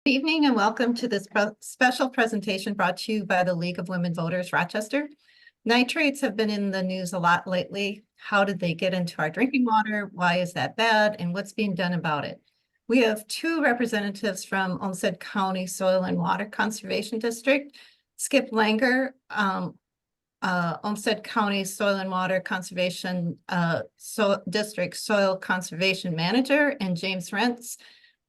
Good evening and welcome to this special presentation brought to you by the League of Women Voters Rochester. Nitrates have been in the news a lot lately. How did they get into our drinking water? Why is that bad? And what's being done about it? We have two representatives from Olmsted County Soil and Water Conservation District, Skip Langer, Olmsted County Soil and Water Conservation District Soil Conservation Manager, and James Rentz,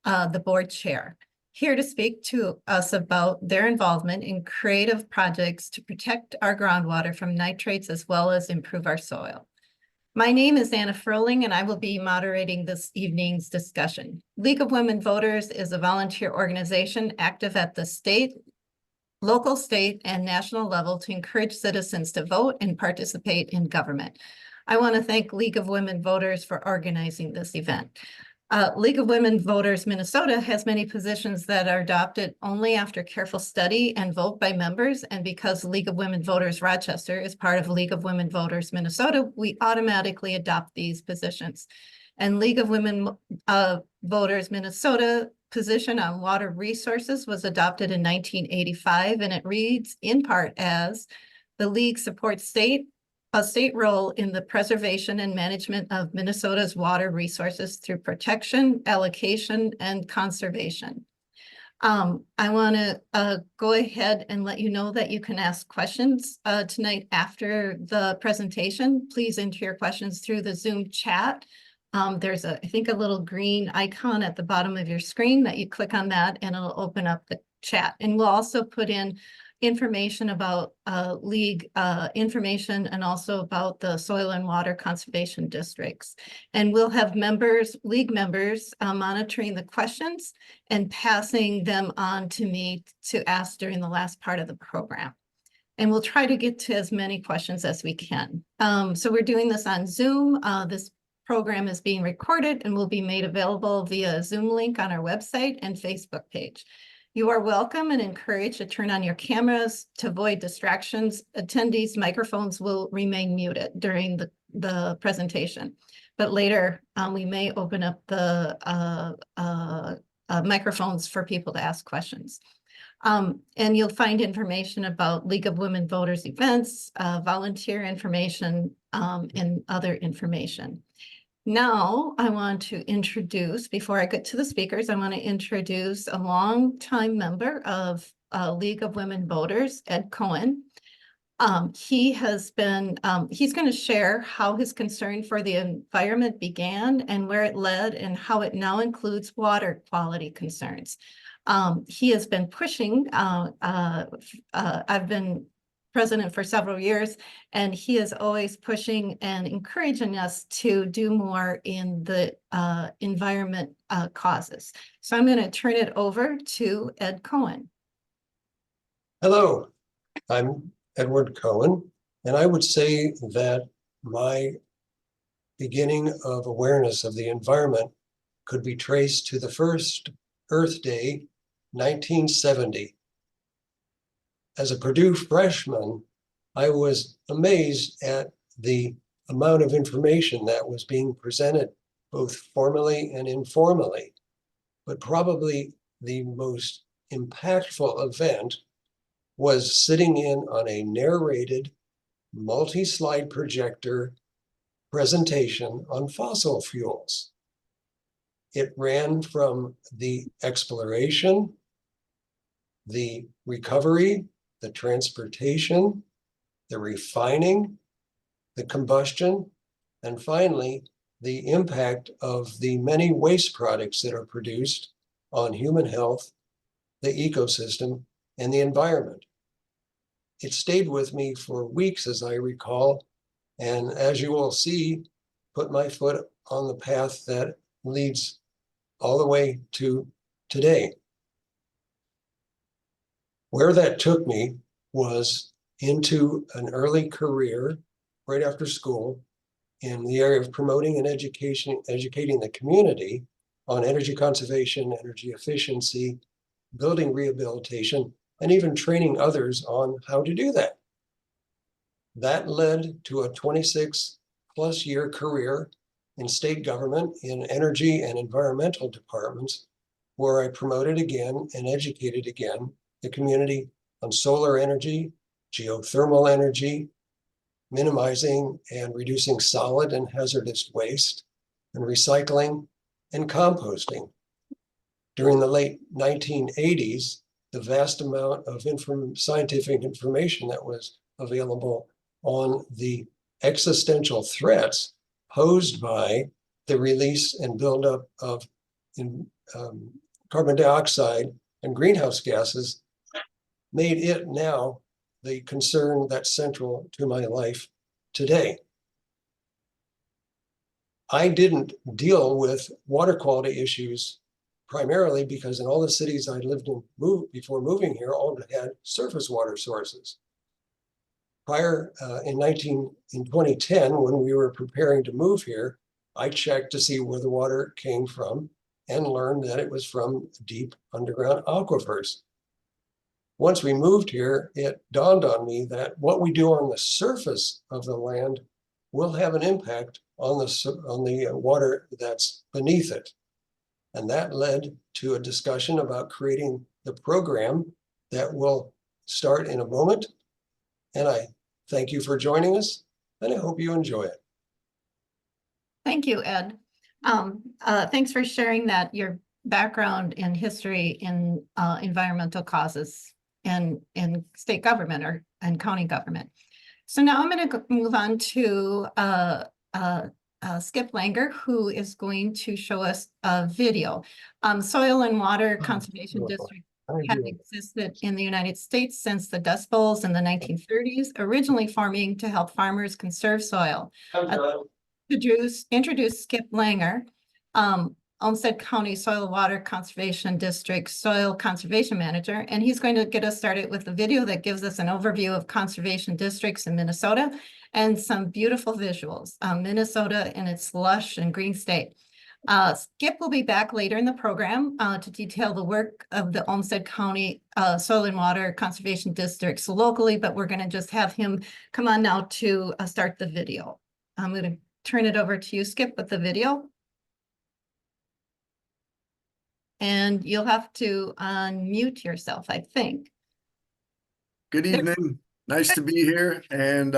the board chair, here to speak to us about their involvement in creative projects to protect our groundwater from nitrates as well as improve our soil. My name is Anna Froehling, and I will be moderating this evening's discussion. League of Women Voters is a volunteer organization active at the state, local, state, and national level to encourage citizens to vote and participate in government. I want to thank League of Women Voters for organizing this event. League of Women Voters Minnesota has many positions that are adopted only after careful study and vote by members. And because League of Women Voters Rochester is part of League of Women Voters Minnesota, we automatically adopt these positions. And League of Women Voters Minnesota position on water resources was adopted in 1985, and it reads in part as the League supports a state role in the preservation and management of Minnesota's water resources through protection, allocation, and conservation. I want to go ahead and let you know that you can ask questions tonight after the presentation. Please enter your questions through the Zoom chat. There's I think a little green icon at the bottom of your screen that you click on that and it'll open up the chat. And we'll also put in information about league information and also about the soil and water conservation districts. And we'll have league members monitoring the questions and passing them on to me to ask during the last part of the program. And we'll try to get to as many questions as we can. So we're doing this on Zoom. This program is being recorded and will be made available via Zoom link on our website and Facebook page. You are welcome and encouraged to turn on your cameras to avoid distractions. Attendees' microphones will remain muted during the presentation, but later we may open up the microphones for people to ask questions. And you'll find information about League of Women Voters events, volunteer information, and other information. Now, I want to introduce, before I get to the speakers, I want to introduce a longtime member of League of Women Voters, Ed Cohen. He's going to share how his concern for the environment began and where it led and how it now includes water quality concerns. He has been pushing, I've been president for several years, and he is always pushing and encouraging us to do more in the environment causes. So I'm going to turn it over to Ed Cohen. Hello, I'm Edward Cohen, and I would say that my beginning of awareness of the environment could be traced to the first Earth Day, 1970. As a Purdue freshman, I was amazed at the amount of information that was being presented, both formally and informally. But probably the most impactful event was sitting in on a narrated multi-slide projector presentation on fossil fuels. It ran from the exploration, the recovery, the transportation, the refining, the combustion, and finally, the impact of the many waste products that are produced on human health, the ecosystem, and the environment. It stayed with me for weeks, as I recall, and as you will see, put my foot on the path that leads all the way to today. Where that took me was into an early career right after school in the area of promoting and educating the community on energy conservation, energy efficiency, building rehabilitation, and even training others on how to do that. That led to a 26+ year career in state government in energy and environmental departments, where I promoted again and educated again the community on solar energy, geothermal energy, minimizing and reducing solid and hazardous waste, and recycling and composting. During the late 1980s, the vast amount of scientific information that was available on the existential threats posed by the release and buildup of carbon dioxide and greenhouse gases made it now the concern that's central to my life today. I didn't deal with water quality issues primarily because in all the cities I lived in before moving here, all had surface water sources. Prior in 2010, when we were preparing to move here, I checked to see where the water came from and learned that it was from deep underground aquifers. Once we moved here, it dawned on me that what we do on the surface of the land will have an impact on the water that's beneath it. And that led to a discussion about creating the program that will start in a moment. And I thank you for joining us, and I hope you enjoy it. Thank you, Ed. Thanks for sharing that, your background and history in environmental causes in state government and county government. So now I'm going to move on to Skip Langer, who is going to show us a video. Soil and Water Conservation District have existed in the United States since the Dust Bowls in the 1930s, originally forming to help farmers conserve soil. Introduce Skip Langer, Olmsted County Soil Water Conservation District Soil Conservation Manager, and he's going to get us started with a video that gives us an overview of conservation districts in Minnesota and some beautiful visuals. Minnesota in its lush and green state. Skip will be back later in the program to detail the work of the Olmsted County Soil and Water Conservation Districts locally, but we're going to just have him come on now to start the video. I'm going to turn it over to you, Skip, with the video. And you'll have to unmute yourself, I think. Good evening. Nice to be here. And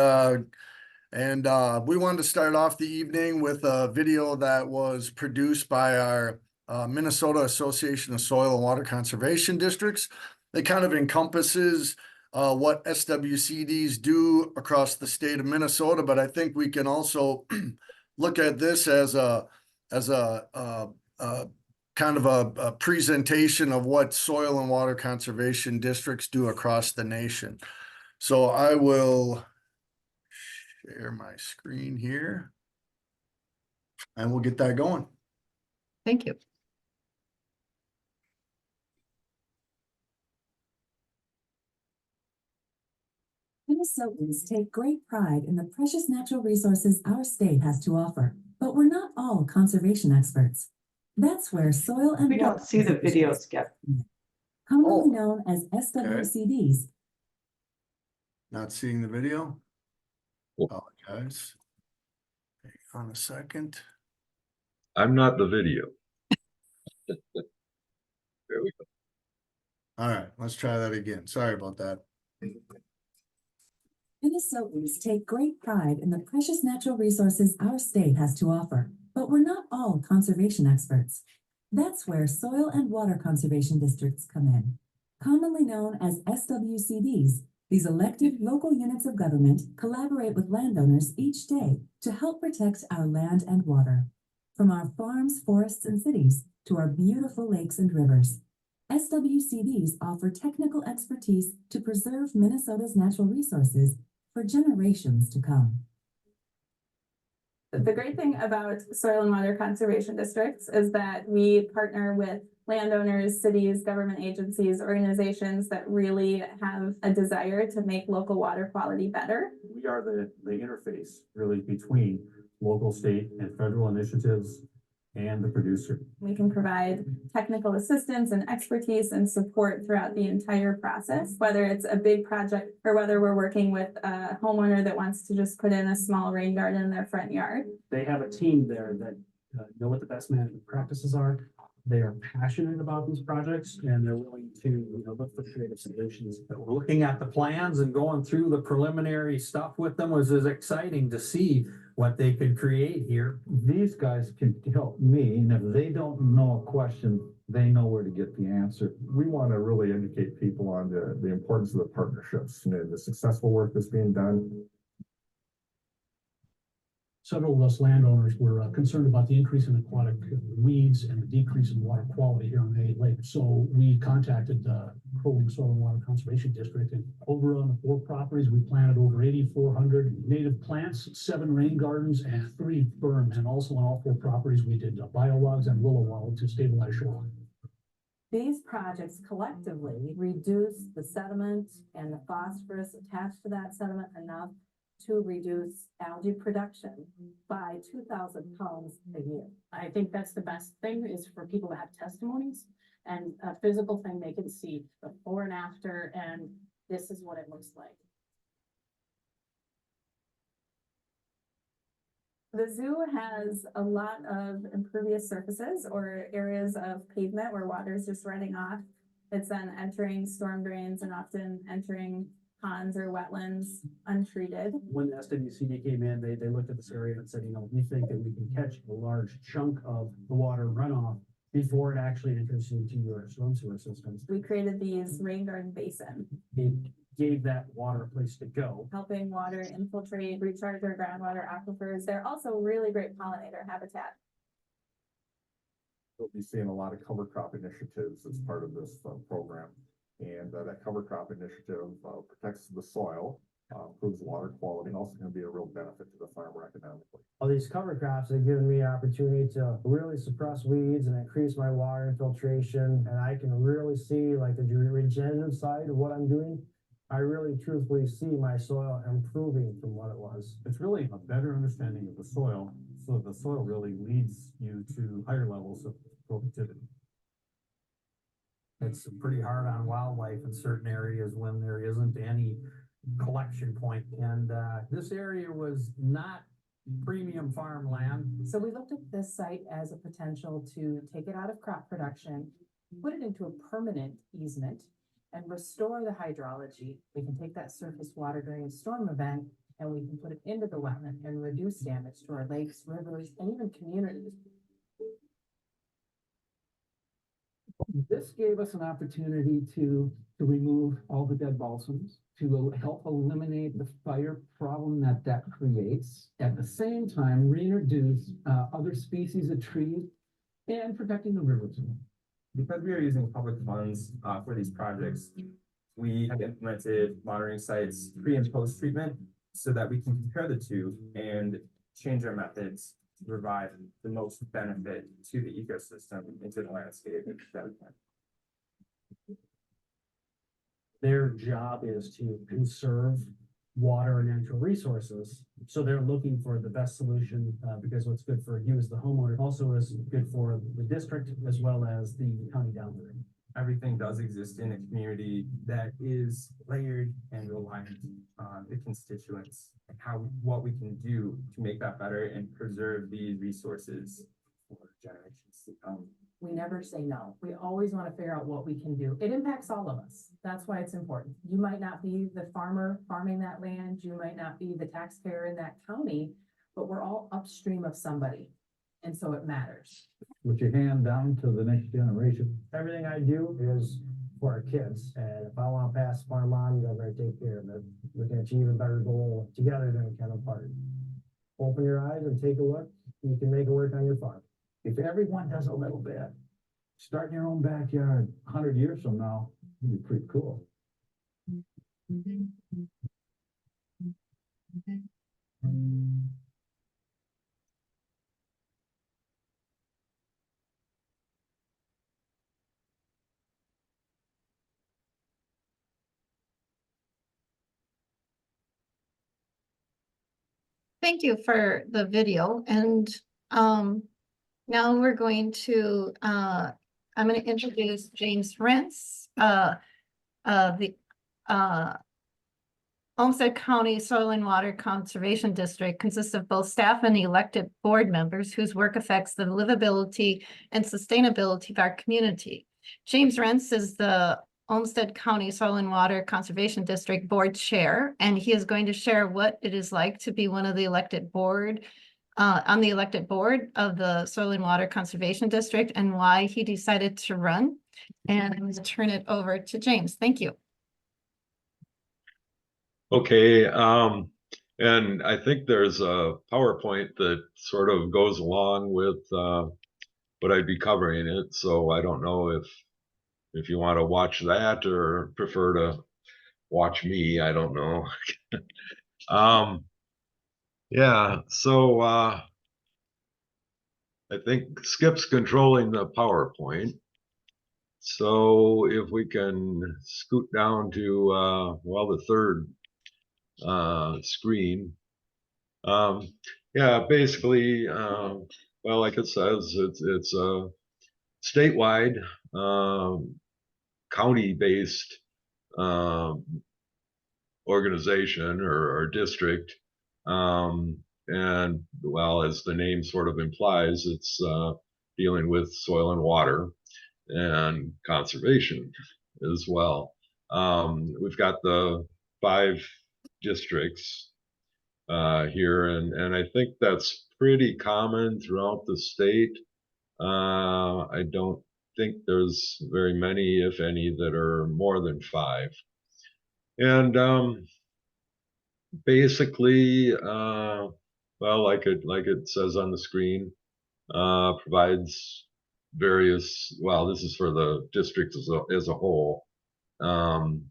we wanted to start off the evening with a video that was produced by our Minnesota Association of Soil and Water Conservation Districts. It kind of encompasses what SWCDs do across the state of Minnesota, but I think we can also look at this as a kind of a presentation of what soil and water conservation districts do across the nation. So I will share my screen here and we'll get that going. Thank you. Minnesotans take great pride in the precious natural resources our state has to offer, but we're not all conservation experts. That's where soil and We don't see the video, Skip. commonly known as SWCDs. Not seeing the video? Apologize. Hang on a second. I'm not the video. There we go. All right, let's try that again. Sorry about that. Minnesotans take great pride in the precious natural resources our state has to offer, but we're not all conservation experts. That's where soil and water conservation districts come in. Commonly known as SWCDs, these elected local units of government collaborate with landowners each day to help protect our land and water. From our farms, forests, and cities to our beautiful lakes and rivers, SWCDs offer technical expertise to preserve Minnesota's natural resources for generations to come. The great thing about soil and water conservation districts is that we partner with landowners, cities, government agencies, organizations that really have a desire to make local water quality better. We are the interface really between local, state, and federal initiatives and the producer. We can provide technical assistance and expertise and support throughout the entire process, whether it's a big project or whether we're working with a homeowner that wants to just put in a small rain garden in their front yard. They have a team there that know what the best management practices are They are passionate about these projects and they're willing to, you know, look for creative solutions. But we're looking at the plans and going through the preliminary stuff with them was as exciting to see what they could create here. These guys can help me, and if they don't know a question, they know where to get the answer. We want to really educate people on the importance of the partnerships, you know, the successful work that's being done. Several of us landowners were concerned about the increase in aquatic weeds and the decrease in water quality here on the lake. So we contacted the Crow Wing Soil and Water Conservation District, and over on the 4 properties, we planted over 8,400 native plants, 7 rain gardens, and 3 berms. And also on all 4 properties, we did biologs and willow wall to stabilize shoreline. These projects collectively reduce the sediment and the phosphorus attached to that sediment enough to reduce algae production by 2,000 pounds a year. I think that's the best thing, is for people to have testimonies and a physical thing they can see before and after, and this is what it looks like. The zoo has a lot of impervious surfaces or areas of pavement where water is just running off. It's then entering storm drains and often entering ponds or wetlands untreated. When the SWCD came in, they looked at this area and said, you know, we think that we can catch a large chunk of the water runoff before it actually enters into your storm sewer systems. We created these rain garden basin, It gave that water a place to go. helping water infiltrate, recharge our groundwater aquifers. They're also really great pollinator habitat. We'll be seeing a lot of cover crop initiatives as part of this program. And that cover crop initiative protects the soil, improves water quality, and also going to be a real benefit to the farmer economically. All these cover crops have given me an opportunity to really suppress weeds and increase my water infiltration. And I can really see like the regenerative side of what I'm doing. I really truthfully see my soil improving from what it was. It's really a better understanding of the soil, so the soil really leads you to higher levels of productivity. It's pretty hard on wildlife in certain areas when there isn't any collection point. And this area was not premium farmland. So we looked at this site as a potential to take it out of crop production, put it into a permanent easement, and restore the hydrology. We can take that surface water during a storm event and we can put it into the wetland and reduce damage to our lakes, rivers, and even communities. This gave us an opportunity to remove all the dead balsams, to help eliminate the fire problem that creates. At the same time, reintroduce other species of trees and protecting the rivers. Because we are using public funds for these projects, we have implemented monitoring sites pre and post treatment so that we can compare the two and change our methods to provide the most benefit to the ecosystem and to the landscape that we can. Their job is to conserve water and natural resources. So they're looking for the best solution because what's good for you as the homeowner also is good for the district as well as the county down the road. Everything does exist in a community that is layered and reliant on the constituents and what we can do to make that better and preserve these resources for generations to come. We never say no. We always want to figure out what we can do. It impacts all of us. That's why it's important. You might not be the farmer farming that land. You might not be the taxpayer in that county, but we're all upstream of somebody. And so it matters. What you hand down to the next generation. Everything I do is for our kids. And if I want to pass farm on, you better take care of it. We can achieve a better goal together than we can apart. Open your eyes and take a look. You can make it work on your farm. If everyone does a little bit, start in your own backyard, 100 years from now, it'd be pretty cool. Thank you for the video, and now we're going to I'm going to introduce James Rentz, the Olmsted County Soil and Water Conservation District consists of both staff and elected board members whose work affects the livability and sustainability of our community. James Rentz is the Olmsted County Soil and Water Conservation District Board Chair, and he is going to share what it is like to be one of the elected board on the elected board of the Soil and Water Conservation District and why he decided to run. And I'm going to turn it over to James. Thank you. Okay, and I think there's a PowerPoint that sort of goes along with what I'd be covering it. So I don't know if you want to watch that or prefer to watch me. I don't know. Yeah, so I think Skip's controlling the PowerPoint. So if we can scoot down to well, the third screen. Yeah, basically, well, like it says, it's a statewide, county-based organization or district, and well, as the name sort of implies, it's dealing with soil and water and conservation as well. We've got the 5 districts here, and I think that's pretty common throughout the state. I don't think there's very many, if any, that are more than 5. And basically, well, like it says on the screen, provides various. Well, this is for the district as a whole, and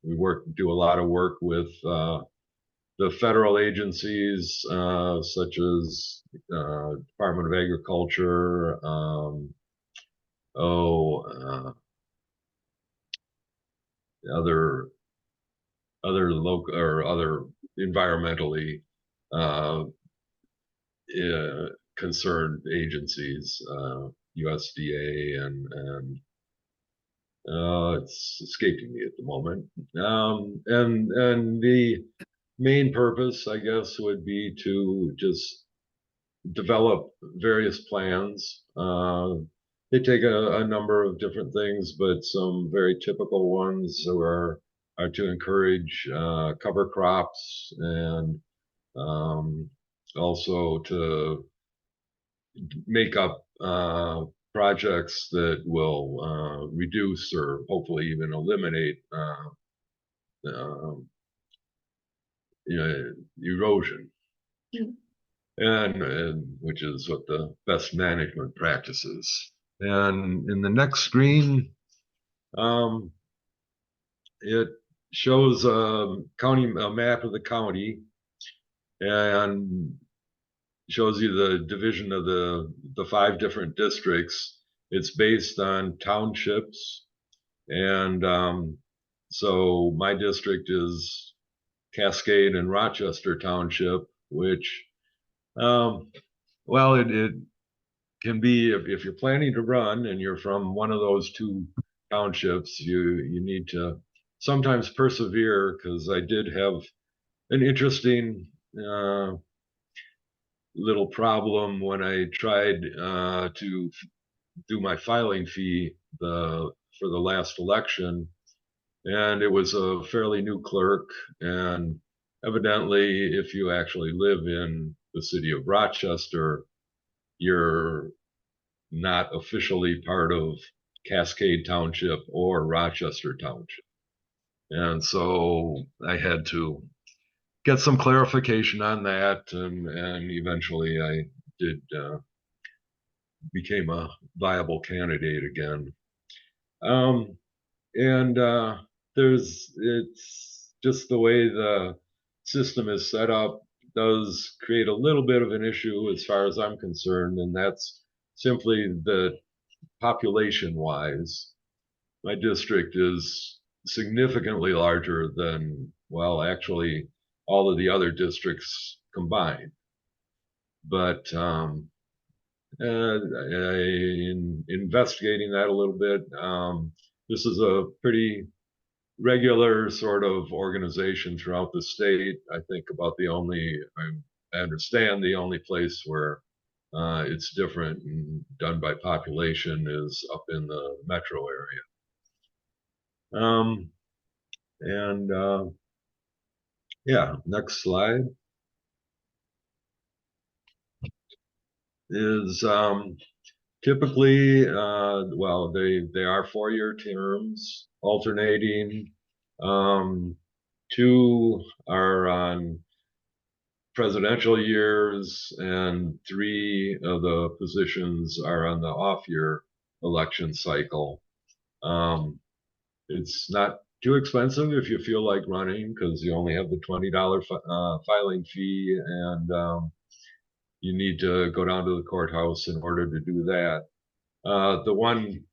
we do a lot of work with the federal agencies such as Department of Agriculture, other local or other environmentally concerned agencies, USDA and it's escaping me at the moment. And the main purpose, I guess, would be to just develop various plans. They take a number of different things, but some very typical ones are to encourage cover crops and also to make up projects that will reduce or hopefully even eliminate erosion. And which is what the best management practices. And in the next screen, it shows a map of the county and shows you the division of the 5 different districts. It's based on townships, and so my district is Cascade and Rochester Township, which well, it can be if you're planning to run and you're from one of those 2 townships, you need to sometimes persevere, because I did have an interesting little problem when I tried to do my filing fee for the last election, and it was a fairly new clerk, and evidently if you actually live in the city of Rochester, you're not officially part of Cascade Township or Rochester Township. And so I had to get some clarification on that, and eventually I did became a viable candidate again. And it's just the way the system is set up does create a little bit of an issue as far as I'm concerned, and that's simply that population wise, my district is significantly larger than, well, actually all of the other districts combined. But in investigating that a little bit, this is a pretty regular sort of organization throughout the state. I think about I understand the only place where it's different and done by population is up in the metro area. Yeah, next slide is typically, well, they are 4-year terms, alternating. 2 are on presidential years, and 3 of the positions are on the off-year election cycle. It's not too expensive if you feel like running, because you only have the $20 filing fee, and you need to go down to the courthouse in order to do that. The one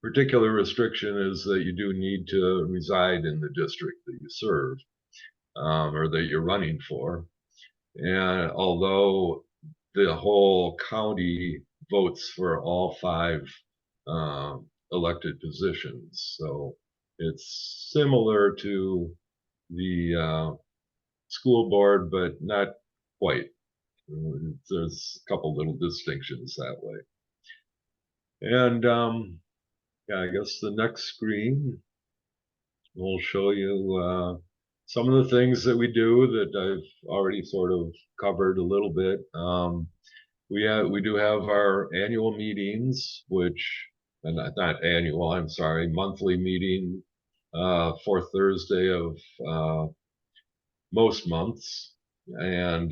particular restriction is that you do need to reside in the district that you serve, or that you're running for. And although the whole county votes for all 5 elected positions, so it's similar to the school board, but not quite. There's a couple little distinctions that way. And yeah, I guess the next screen will show you some of the things that we do that I've already sort of covered a little bit. We do have our annual meetings, which, and not annual, I'm sorry, monthly meeting, 4th Thursday of most months. And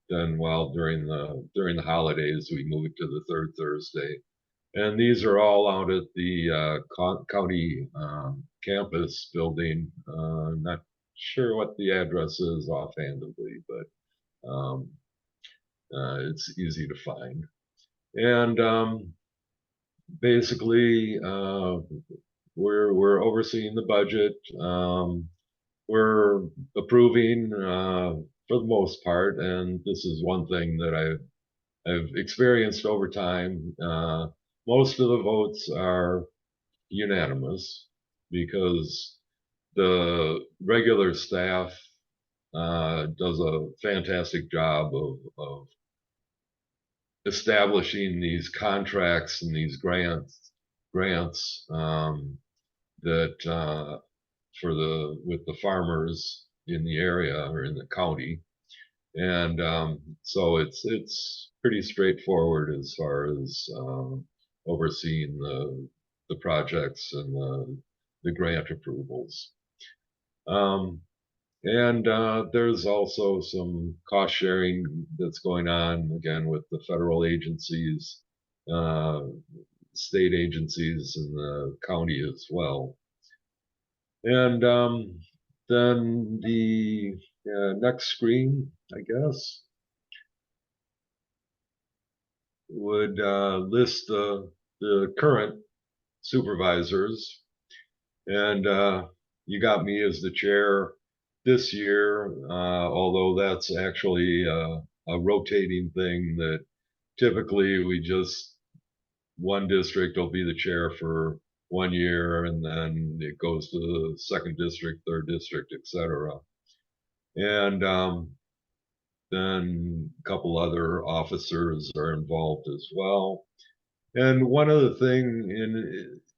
then, well, during the holidays, we move to the 3rd Thursday. And these are all out at the county campus building. Not sure what the address is offhandedly, but it's easy to find. And basically, we're overseeing the budget. We're approving for the most part, and this is one thing that I've experienced over time. Most of the votes are unanimous because the regular staff does a fantastic job of establishing these contracts and these grants that with the farmers in the area or in the county. And so it's pretty straightforward as far as overseeing the projects and the grant approvals. And there's also some cost sharing that's going on, again, with the federal agencies, state agencies, and the county as well. And then the next screen, I guess, would list the current supervisors. And you got me as the chair this year, although that's actually a rotating thing that typically one district will be the chair for 1 year, and then it goes to the 2nd district, 3rd district, etc. And then a couple other officers are involved as well. And one other thing,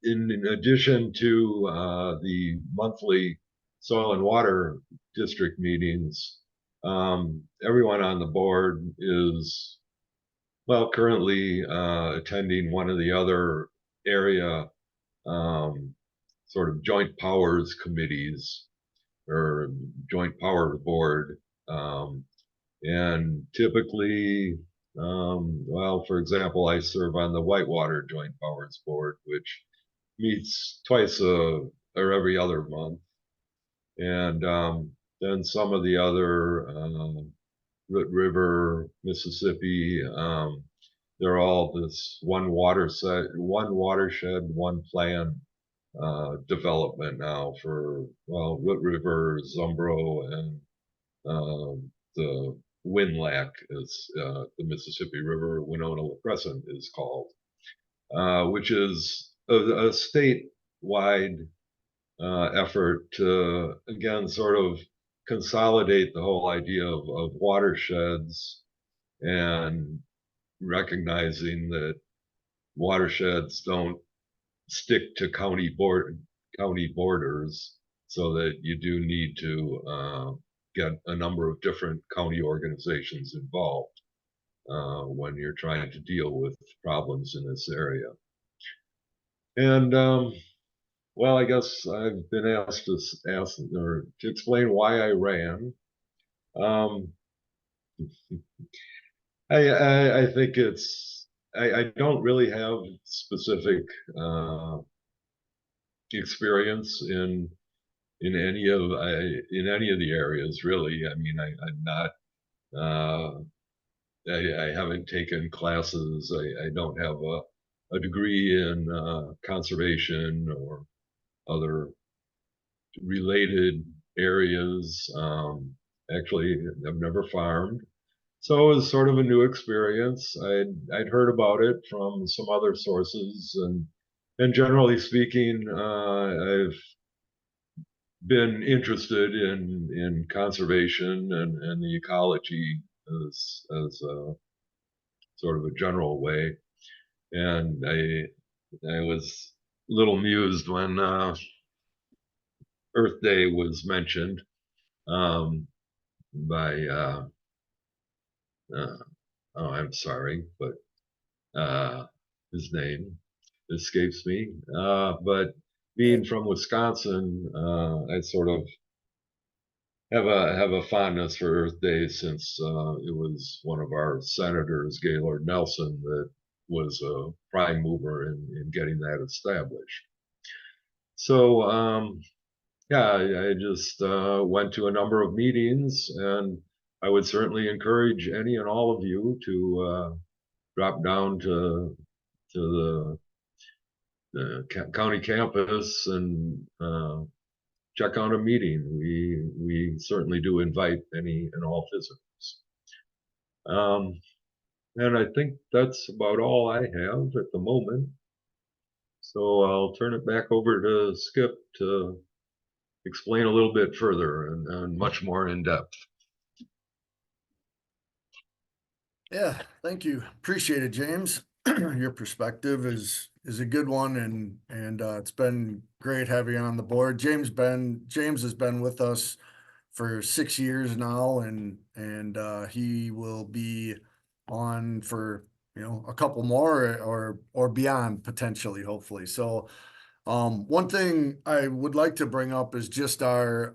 in addition to the monthly soil and water district meetings, everyone on the board is, well, currently attending one of the other area sort of joint powers committees or joint power board. And typically, well, for example, I serve on the Whitewater Joint Powers Board, which meets twice or every other month. And then some of the other, Root River, Mississippi, they're all this one watershed, one plan development now for, well, Root River, Zumbro, and the WinLAC, as the Mississippi River Winona Crescent is called, which is a statewide effort to, again, sort of consolidate the whole idea of watersheds and recognizing that watersheds don't stick to county borders, so that you do need to get a number of different county organizations involved when you're trying to deal with problems in this area. And well, I guess I've been asked to explain why I ran. Um, I think I don't really have specific experience in any of the areas, really. I mean, I'm not. I haven't taken classes. I don't have a degree in conservation or other related areas. Actually, I've never farmed. So it was sort of a new experience. I'd heard about it from some other sources, and generally speaking, I've been interested in conservation and the ecology as a sort of a general way. And I was a little amused when Earth Day was mentioned by oh, I'm sorry, but his name escapes me. But being from Wisconsin, I sort of have a fondness for Earth Day, since it was one of our senators, Gaylord Nelson, that was a prime mover in getting that established. So yeah, I just went to a number of meetings, and I would certainly encourage any and all of you to drop down to the county campus and check out a meeting. We certainly do invite any and all visitors. And I think that's about all I have at the moment. So I'll turn it back over to Skip to explain a little bit further and much more in depth. Yeah, thank you. Appreciate it, James. Your perspective is a good one, and it's been great having you on the board. James has been with us for 6 years now, and he will be on for, you know, a couple more or beyond, potentially, hopefully. So one thing I would like to bring up is just our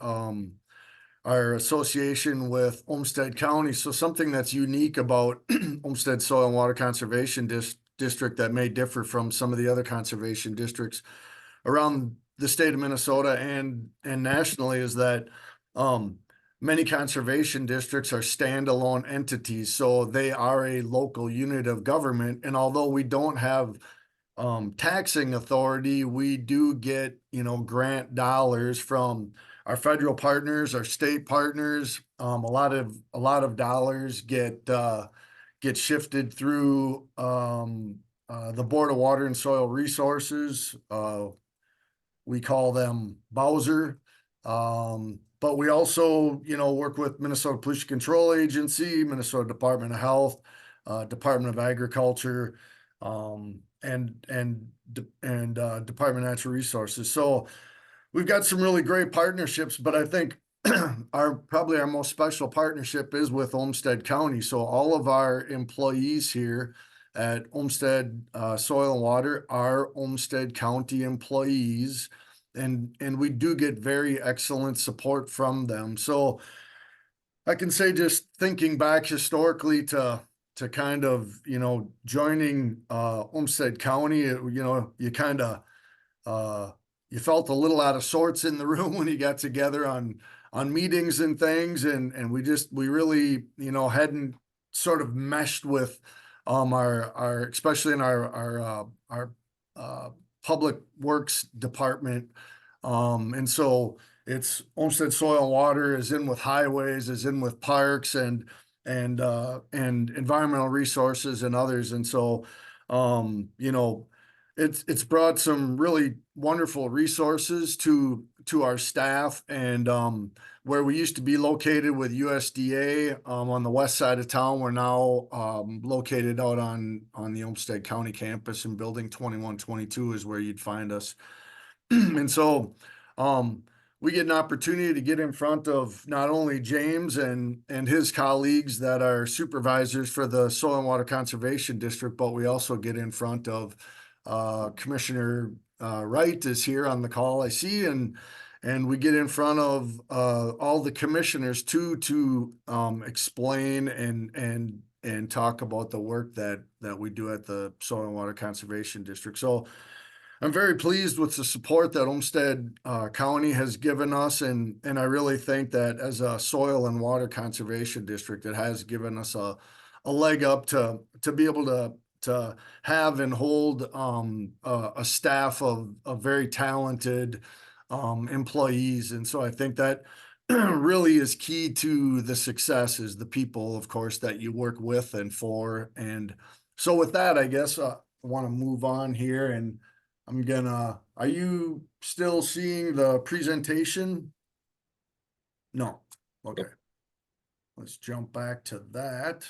association with Olmsted County. So something that's unique about Olmsted Soil and Water Conservation District that may differ from some of the other conservation districts around the state of Minnesota and nationally is that many conservation districts are standalone entities. So they are a local unit of government. And although we don't have taxing authority, we do get, you know, grant dollars from our federal partners, our state partners. A lot of dollars get shifted through the Board of Water and Soil Resources. We call them Bowser. But we also, you know, work with Minnesota Pollution Control Agency, Minnesota Department of Health, Department of Agriculture, and Department of Natural Resources. So we've got some really great partnerships, but I think probably our most special partnership is with Olmsted County. So all of our employees here at Olmsted Soil and Water are Olmsted County employees, and we do get very excellent support from them. So I can say, just thinking back historically to kind of, you know, joining Olmsted County, you know, you kind of you felt a little out of sorts in the room when you got together on meetings and things, and we really, you know, hadn't sort of meshed with our especially in our public works department, and so it's Olmsted Soil and Water is in with highways, is in with parks and environmental resources and others, and so you know, it's brought some really wonderful resources to our staff, and where we used to be located with USDA on the west side of town, we're now located out on the Olmsted County campus, and building 2122 is where you'd find us. And so we get an opportunity to get in front of not only James and his colleagues that are supervisors for the Soil and Water Conservation District, but we also get in front of Commissioner Wright is here on the call, I see, and we get in front of all the commissioners too, to explain and talk about the work that we do at the Soil and Water Conservation District. So I'm very pleased with the support that Olmsted County has given us, and I really think that as a soil and water conservation district, it has given us a leg up to be able to have and hold a staff of very talented employees. And so I think that really is key to the success, is the people, of course, that you work with and for. And so with that, I guess I want to move on here, and are you still seeing the presentation? No. Okay. Let's jump back to that.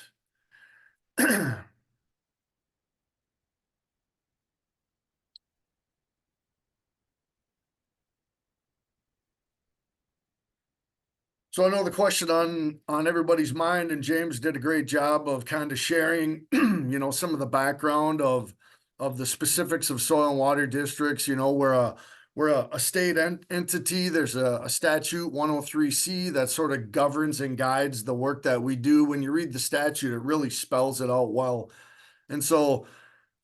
So I know the question on everybody's mind, and James did a great job of kind of sharing, some of the background of the specifics of soil and water districts. We're a state entity. There's a statute 103C that sort of governs and guides the work that we do. When you read the statute, it really spells it out well. And so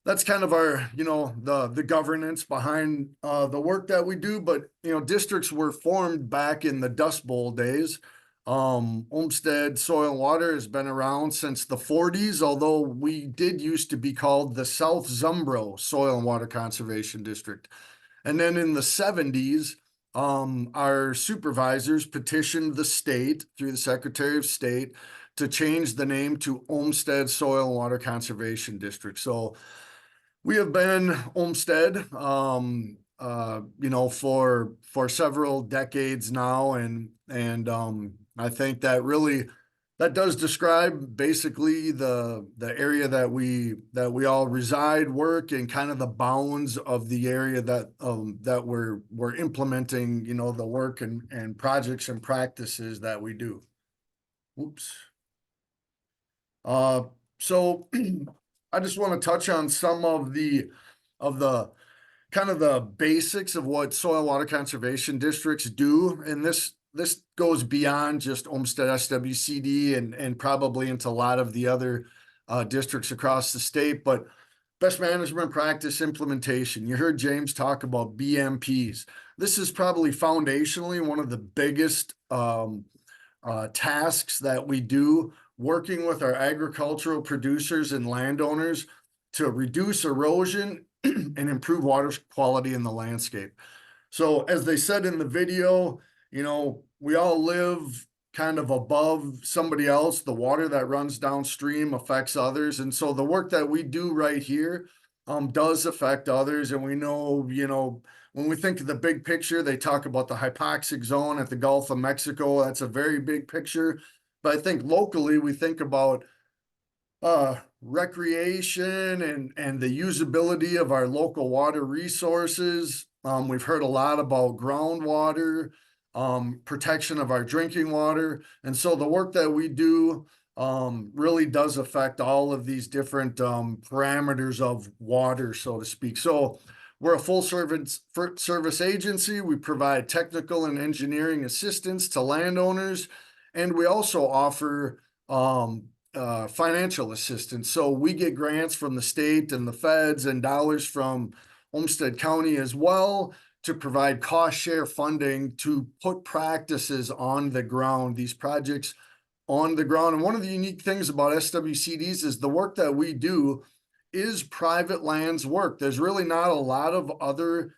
that's kind of our, the governance behind the work that we do. But, districts were formed back in the Dust Bowl days. Olmsted Soil and Water has been around since the 40s, although we did used to be called the South Zumbro Soil and Water Conservation District. And then in the 70s, our supervisors petitioned the state through the Secretary of State to change the name to Olmsted Soil and Water Conservation District. So we have been Olmsted, for several decades now, and I think that really that does describe basically the area that we all reside, work, and kind of the bounds of the area that we're implementing, the work and projects and practices that we do. Oops. So I just want to touch on some of the kind of the basics of what soil water conservation districts do. And this goes beyond just Olmsted SWCD and probably into a lot of the other districts across the state, but best management practice implementation. You heard James talk about BMPs. This is probably foundationally one of the biggest tasks that we do, working with our agricultural producers and landowners to reduce erosion and improve water quality in the landscape. So as they said in the video, we all live kind of above somebody else. The water that runs downstream affects others. And so the work that we do right here does affect others. And we know, when we think of the big picture, they talk about the hypoxic zone at the Gulf of Mexico. That's a very big picture. But I think locally we think about recreation and the usability of our local water resources. We've heard a lot about groundwater, protection of our drinking water. And so the work that we do really does affect all of these different parameters of water, so to speak. So we're a full service agency. We provide technical and engineering assistance to landowners, and we also offer financial assistance. So we get grants from the state and the feds and dollars from Olmsted County as well to provide cost share funding to put practices on the ground, these projects on the ground. And one of the unique things about SWCDs is the work that we do is private lands work. There's really not a lot of other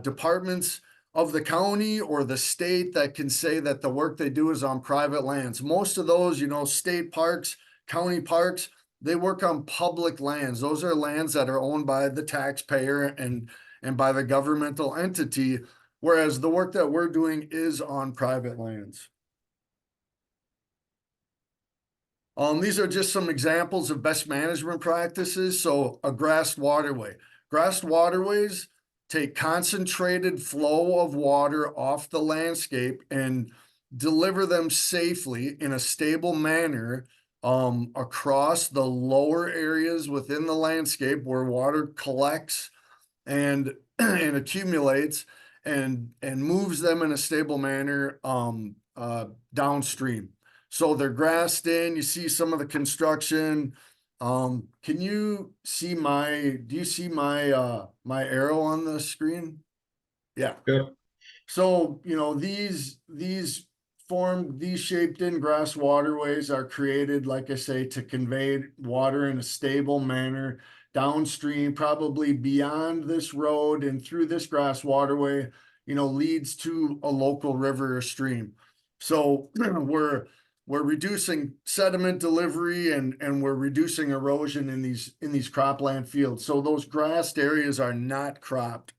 departments of the county or the state that can say that the work they do is on private lands. Most of those, state parks, county parks, they work on public lands. Those are lands that are owned by the taxpayer and by the governmental entity, whereas the work that we're doing is on private lands. These are just some examples of best management practices. So a grassed waterway. Grassed waterways take concentrated flow of water off the landscape and deliver them safely in a stable manner across the lower areas within the landscape where water collects and and accumulates and moves them in a stable manner downstream. So they're grassed in. You see some of the construction. Can you see do you see my my arrow on the screen? Yeah. Yep. So, you know, these shaped in grass waterways are created, like I say, to convey water in a stable manner downstream, probably beyond this road and through this grass waterway, you know, leads to a local river or stream. So we're reducing sediment delivery and we're reducing erosion in these cropland fields. So those grassed areas are not cropped.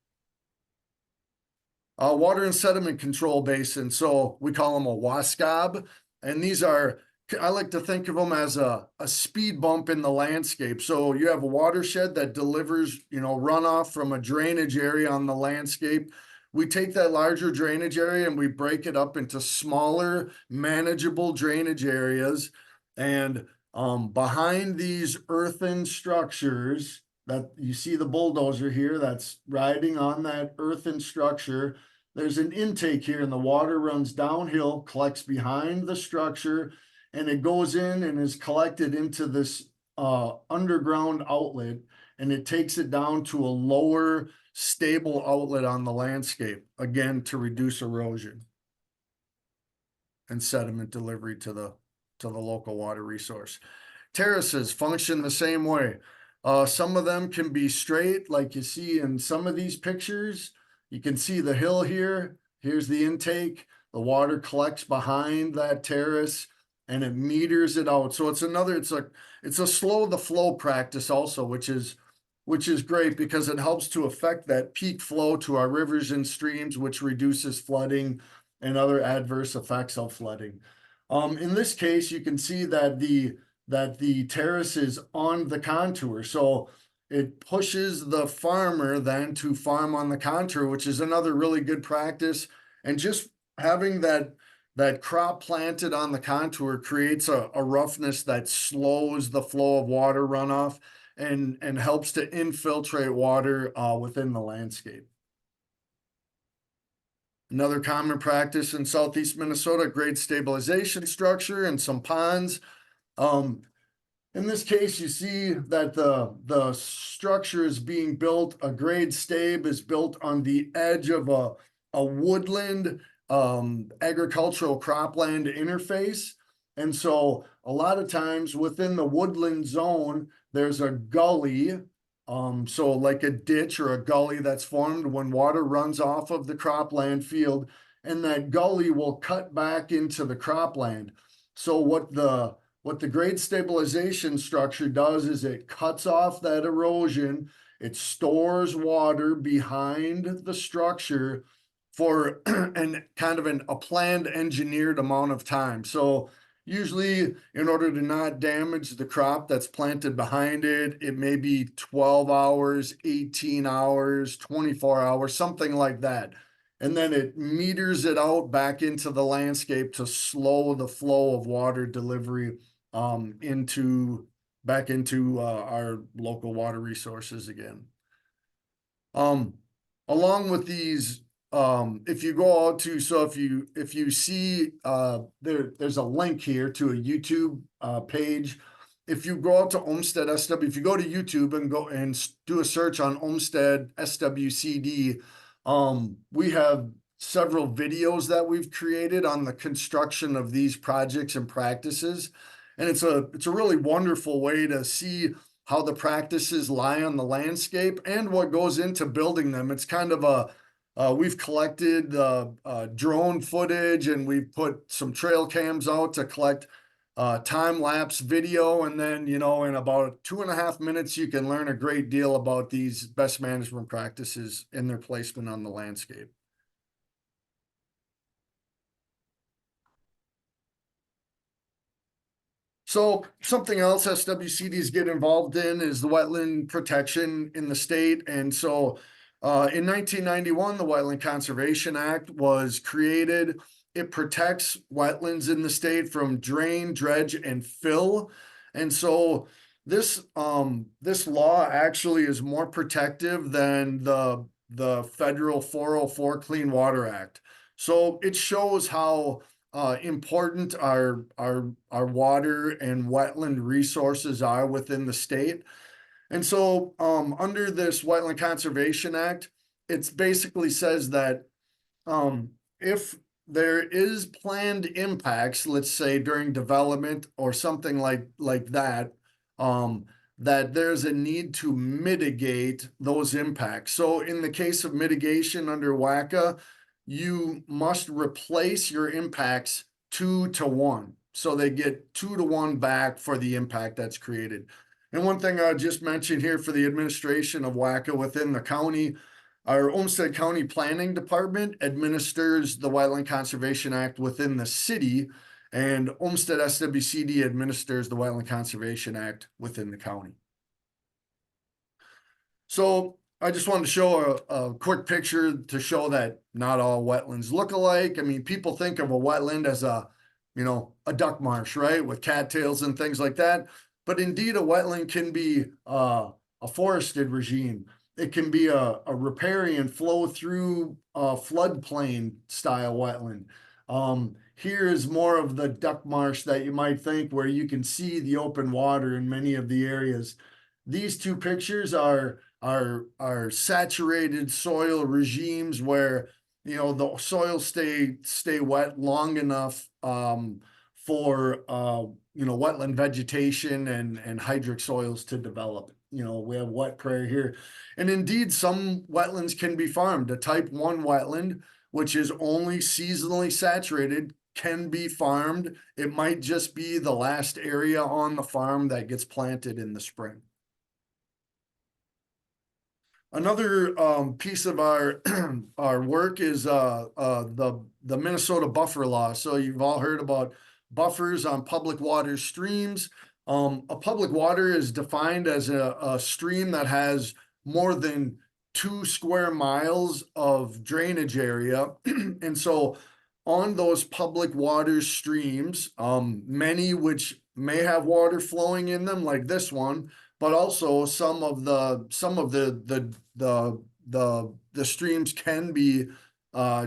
Water and sediment control basin. So we call them a WASCOB. And these are, I like to think of them as a speed bump in the landscape. So you have a watershed that delivers, you know, runoff from a drainage area on the landscape. We take that larger drainage area and we break it up into smaller, manageable drainage areas. And behind these earthen structures, that you see the bulldozer here that's riding on that earthen structure. There's an intake here and the water runs downhill, collects behind the structure, and it goes in and is collected into this underground outlet, and it takes it down to a lower stable outlet on the landscape, again, to reduce erosion and sediment delivery to the local water resource. Terraces function the same way. Some of them can be straight, like you see in some of these pictures. You can see the hill here. Here's the intake. The water collects behind that terrace and it meters it out. So it's a slow the flow practice also, which is great because it helps to affect that peak flow to our rivers and streams, which reduces flooding and other adverse effects of flooding. In this case, you can see that the terrace is on the contour. So it pushes the farmer then to farm on the contour, which is another really good practice. And just having that crop planted on the contour creates a roughness that slows the flow of water runoff and helps to infiltrate water within the landscape. Another common practice in southeast Minnesota, grade stabilization structure and some ponds. In this case, you see that the structure is being built, a grade stabe is built on the edge of a woodland agricultural cropland interface. And so a lot of times within the woodland zone, there's a gully, so like a ditch or a gully that's formed when water runs off of the cropland field, and that gully will cut back into the cropland. So what the grade stabilization structure does is it cuts off that erosion. It stores water behind the structure for a planned engineered amount of time. So usually in order to not damage the crop that's planted behind it, it may be 12 hours, 18 hours, 24 hours, something like that. And then it meters it out back into the landscape to slow the flow of water delivery back into our local water resources again. Along with these, if you go out to, so if you see there's a link here to a YouTube page. If you go out to Olmsted SW, if you go to YouTube and go and do a search on Olmsted SWCD, we have several videos that we've created on the construction of these projects and practices. And it's a really wonderful way to see how the practices lie on the landscape and what goes into building them. It's kind of we've collected drone footage and we've put some trail cams out to collect time-lapse video, and then, in about 2.5 minutes, you can learn a great deal about these best management practices and their placement on the landscape. So something else SWCDs get involved in is the wetland protection in the state. And so in 1991, the Wetland Conservation Act was created. It protects wetlands in the state from drain, dredge, and fill. And so this law actually is more protective than the federal 404 Clean Water Act. So it shows how important our water and wetland resources are within the state. And so under this Wetland Conservation Act, it basically says that if there is planned impacts, let's say during development or something like that, that there's a need to mitigate those impacts. So in the case of mitigation under WACA, you must replace your impacts 2 to 1. So they get 2 to 1 back for the impact that's created. And one thing I'll just mention here for the administration of WACA within the county, our Olmsted County Planning Department administers the Wetland Conservation Act within the city, and Olmsted SWCD administers the Wetland Conservation Act within the county. So I just wanted to show a quick picture to show that not all wetlands look alike. I mean, people think of a wetland as a duck marsh, right? With cattails and things like that. But indeed, a wetland can be a forested regime. It can be a riparian flow through a floodplain style wetland. Here is more of the duck marsh that you might think, where you can see the open water in many of the areas. These two pictures are saturated soil regimes where the soil stay wet long enough for wetland vegetation and hydric soils to develop. We have wet prairie here, and indeed some wetlands can be farmed. A type 1 wetland, which is only seasonally saturated, can be farmed. It might just be the last area on the farm that gets planted in the spring. Another piece of our our work is the Minnesota buffer law. So you've all heard about buffers on public water streams. A public water is defined as a stream that has more than 2 square miles of drainage area. And so on those public water streams, many which may have water flowing in them, like this one, but also some of the streams can be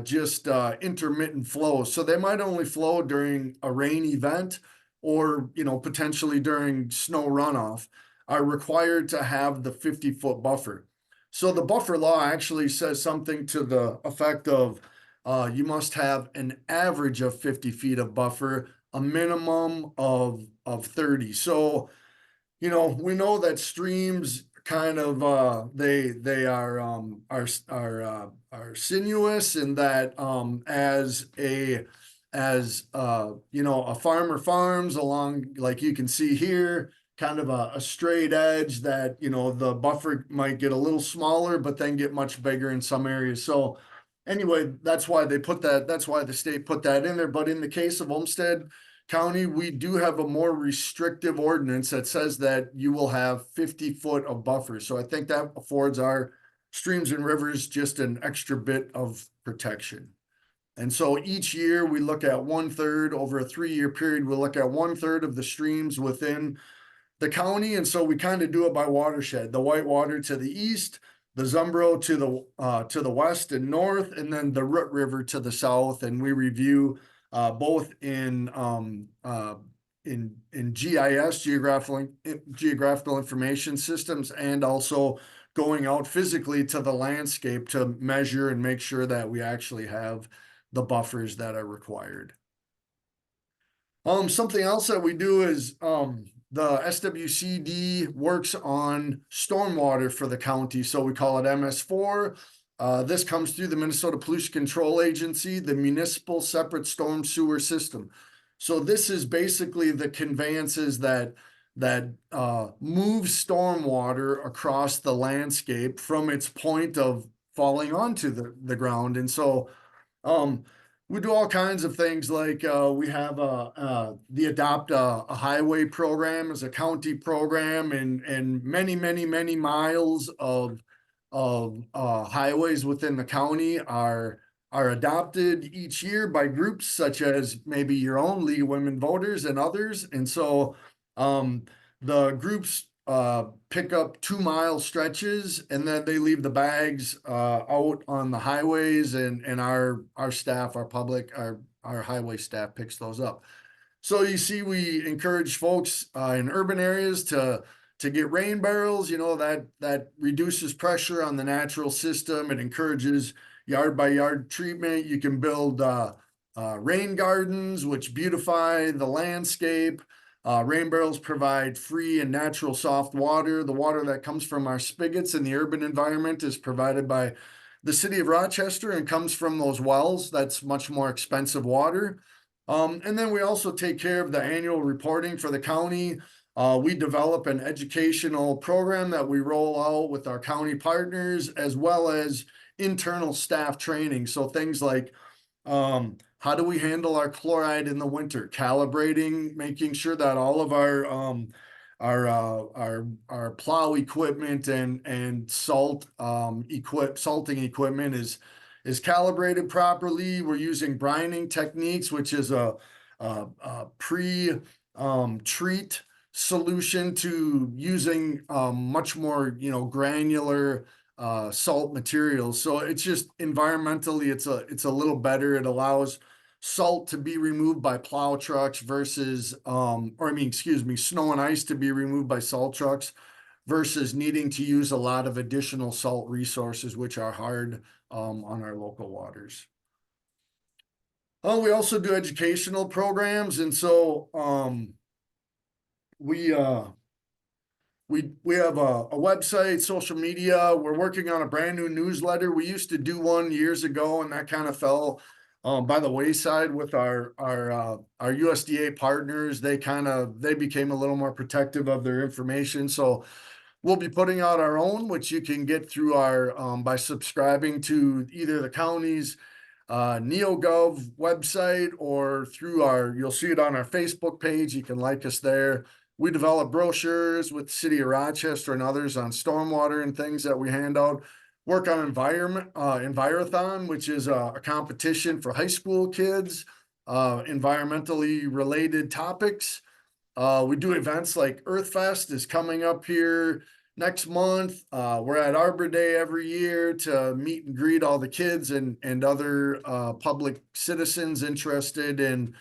just intermittent flows. So they might only flow during a rain event, or potentially during snow runoff, are required to have the 50-foot buffer. So the buffer law actually says something to the effect of you must have an average of 50 feet of buffer, a minimum of 30. So we know that streams kind of they are sinuous, in that as a farmer farms along, like you can see here, kind of a straight edge, that the buffer might get a little smaller but then get much bigger in some areas. So anyway, that's why the state put that in there. But in the case of Olmsted County, we do have a more restrictive ordinance that says that you will have 50 foot of buffer. So I think that affords our streams and rivers just an extra bit of protection. And so each year we look at 1/3 over a 3-year period. We'll look at 1/3 of the streams within the county. And so we kind of do it by watershed: the Whitewater to the east, the Zumbro to the west and north, and then the Root River to the south. And we review both in GIS, geographical information systems, and also going out physically to the landscape to measure and make sure that we actually have the buffers that are required. Something else that we do is the SWCD works on stormwater for the county. So we call it MS4. This comes through the Minnesota Pollution Control Agency, the Municipal Separate Storm Sewer System. So this is basically the conveyances that move stormwater across the landscape from its point of falling onto the ground. And so we do all kinds of things like we have the Adopt a Highway program as a county program, and many miles of highways within the county are adopted each year by groups such as maybe your own League of Women Voters and others. And so the groups pick up 2 mile stretches, and then they leave the bags out on the highways, and our staff, our highway staff picks those up. So you see, we encourage folks in urban areas to get rain barrels. You know, that reduces pressure on the natural system. It encourages yard by yard treatment. You can build rain gardens, which beautify the landscape. Rain barrels provide free and natural soft water. The water that comes from our spigots in the urban environment is provided by the city of Rochester and comes from those wells. That's much more expensive water. And then we also take care of the annual reporting for the county. We develop an educational program that we roll out with our county partners, as well as internal staff training. So things like how do we handle our chloride in the winter, calibrating, making sure that all of our plow equipment and salting equipment is calibrated properly. We're using brining techniques, which is a treat solution to using much more granular salt materials. So it's just environmentally, it's a little better. It allows salt to be removed by plow trucks versus snow and ice to be removed by salt trucks versus needing to use a lot of additional salt resources, which are hard on our local waters. We also do educational programs, and so we have a website, social media. We're working on a brand new newsletter. We used to do one years ago, and that kind of fell by the wayside with our USDA partners. They became a little more protective of their information. So we'll be putting out our own, which you can get through by subscribing to either the county's NeoGov website or through you'll see it on our Facebook page. You can like us there. We develop brochures with the city of Rochester and others on stormwater and things that we hand out. Work on Envirothon, which is a competition for high school kids, environmentally related topics. We do events like EarthFest is coming up here next month. We're at Arbor Day every year to meet and greet all the kids and other public citizens interested in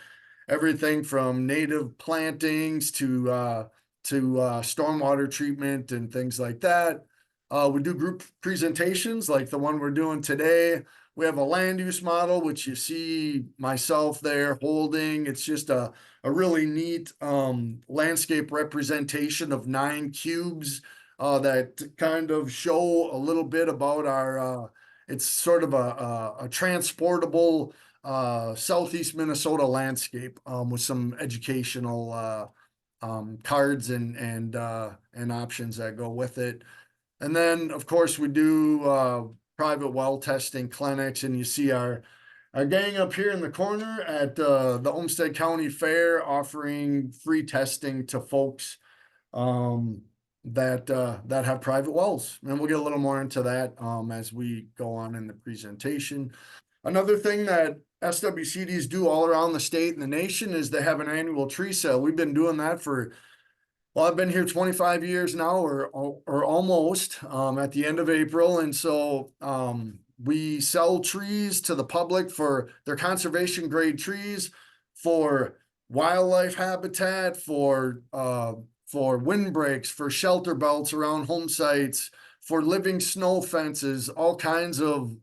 everything from native plantings to stormwater treatment and things like that. We do group presentations like the one we're doing today. We have a land use model, which you see myself there holding. It's just a really neat landscape representation of 9 cubes that kind of show a little bit about it's sort of a transportable Southeast Minnesota landscape with some educational cards and options that go with it. And then, of course, we do private well testing clinics, and you see our gang up here in the corner at the Olmsted County Fair offering free testing to folks that have private wells. And we'll get a little more into that as we go on in the presentation. Another thing that SWCDs do all around the state and the nation is they have an annual tree sale. We've been doing that I've been here 25 years now, or almost, at the end of April. And so we sell trees to the public for their conservation grade trees, for wildlife habitat, for windbreaks, for shelter belts around home sites, for living snow fences, all kinds of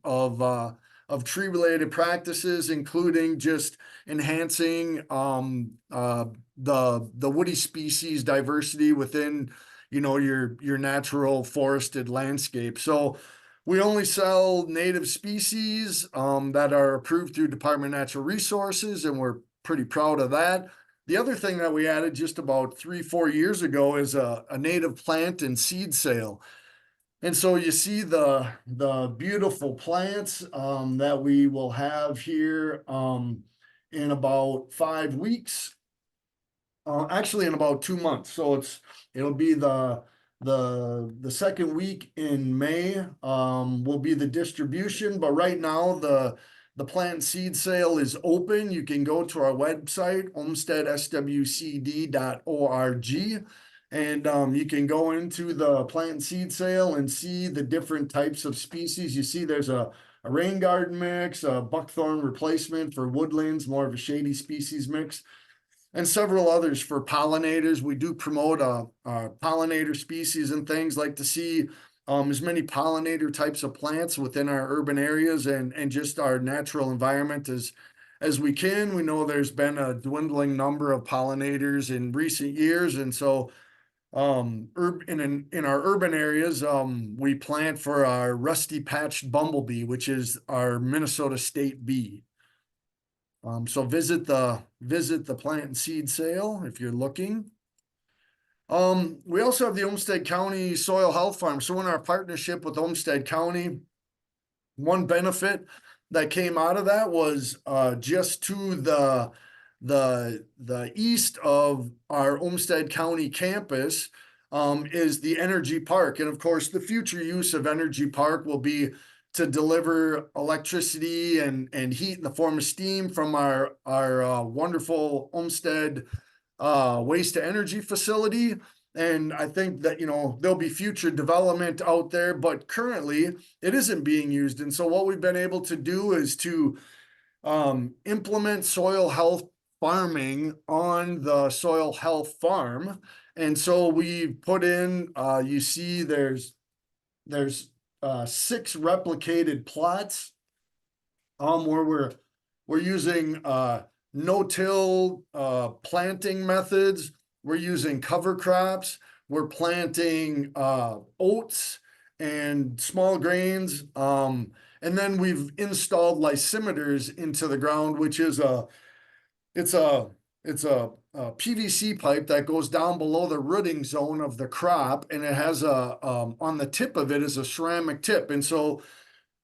tree related practices, including just enhancing the woody species diversity within your natural forested landscape. So we only sell native species that are approved through Department of Natural Resources, and we're pretty proud of that. The other thing that we added just about 3-4 years ago is a native plant and seed sale. And so you see the beautiful plants that we will have here in about 5 weeks. Actually in about 2 months. So it'll be the second week in May will be the distribution, but right now the plant seed sale is open. You can go to our website, olmstedswcd.org, and you can go into the plant seed sale and see the different types of species. You see there's a rain garden mix, a buckthorn replacement for woodlands, more of a shady species mix, and several others for pollinators. We do promote pollinator species and things, like to see as many pollinator types of plants within our urban areas and just our natural environment as we can. We know there's been a dwindling number of pollinators in recent years, and so in our urban areas, we plant for our rusty patched bumblebee, which is our Minnesota state bee. So visit the plant and seed sale if you're looking. We also have the Olmsted County Soil Health Farm. So in our partnership with Olmsted County, one benefit that came out of that was just to the east of our Olmsted County campus is the Energy Park. And of course, the future use of Energy Park will be to deliver electricity and heat in the form of steam from our wonderful Olmsted waste to energy facility. And I think that, there'll be future development out there, but currently it isn't being used. And so what we've been able to do is to implement soil health farming on the soil health farm. And so we put in, you see there's 6 replicated plots where we're using no-till planting methods. We're using cover crops. We're planting oats and small grains. And then we've installed lysimeters into the ground, which is it's a PVC pipe that goes down below the rooting zone of the crop, and it has on the tip of it is a ceramic tip. And so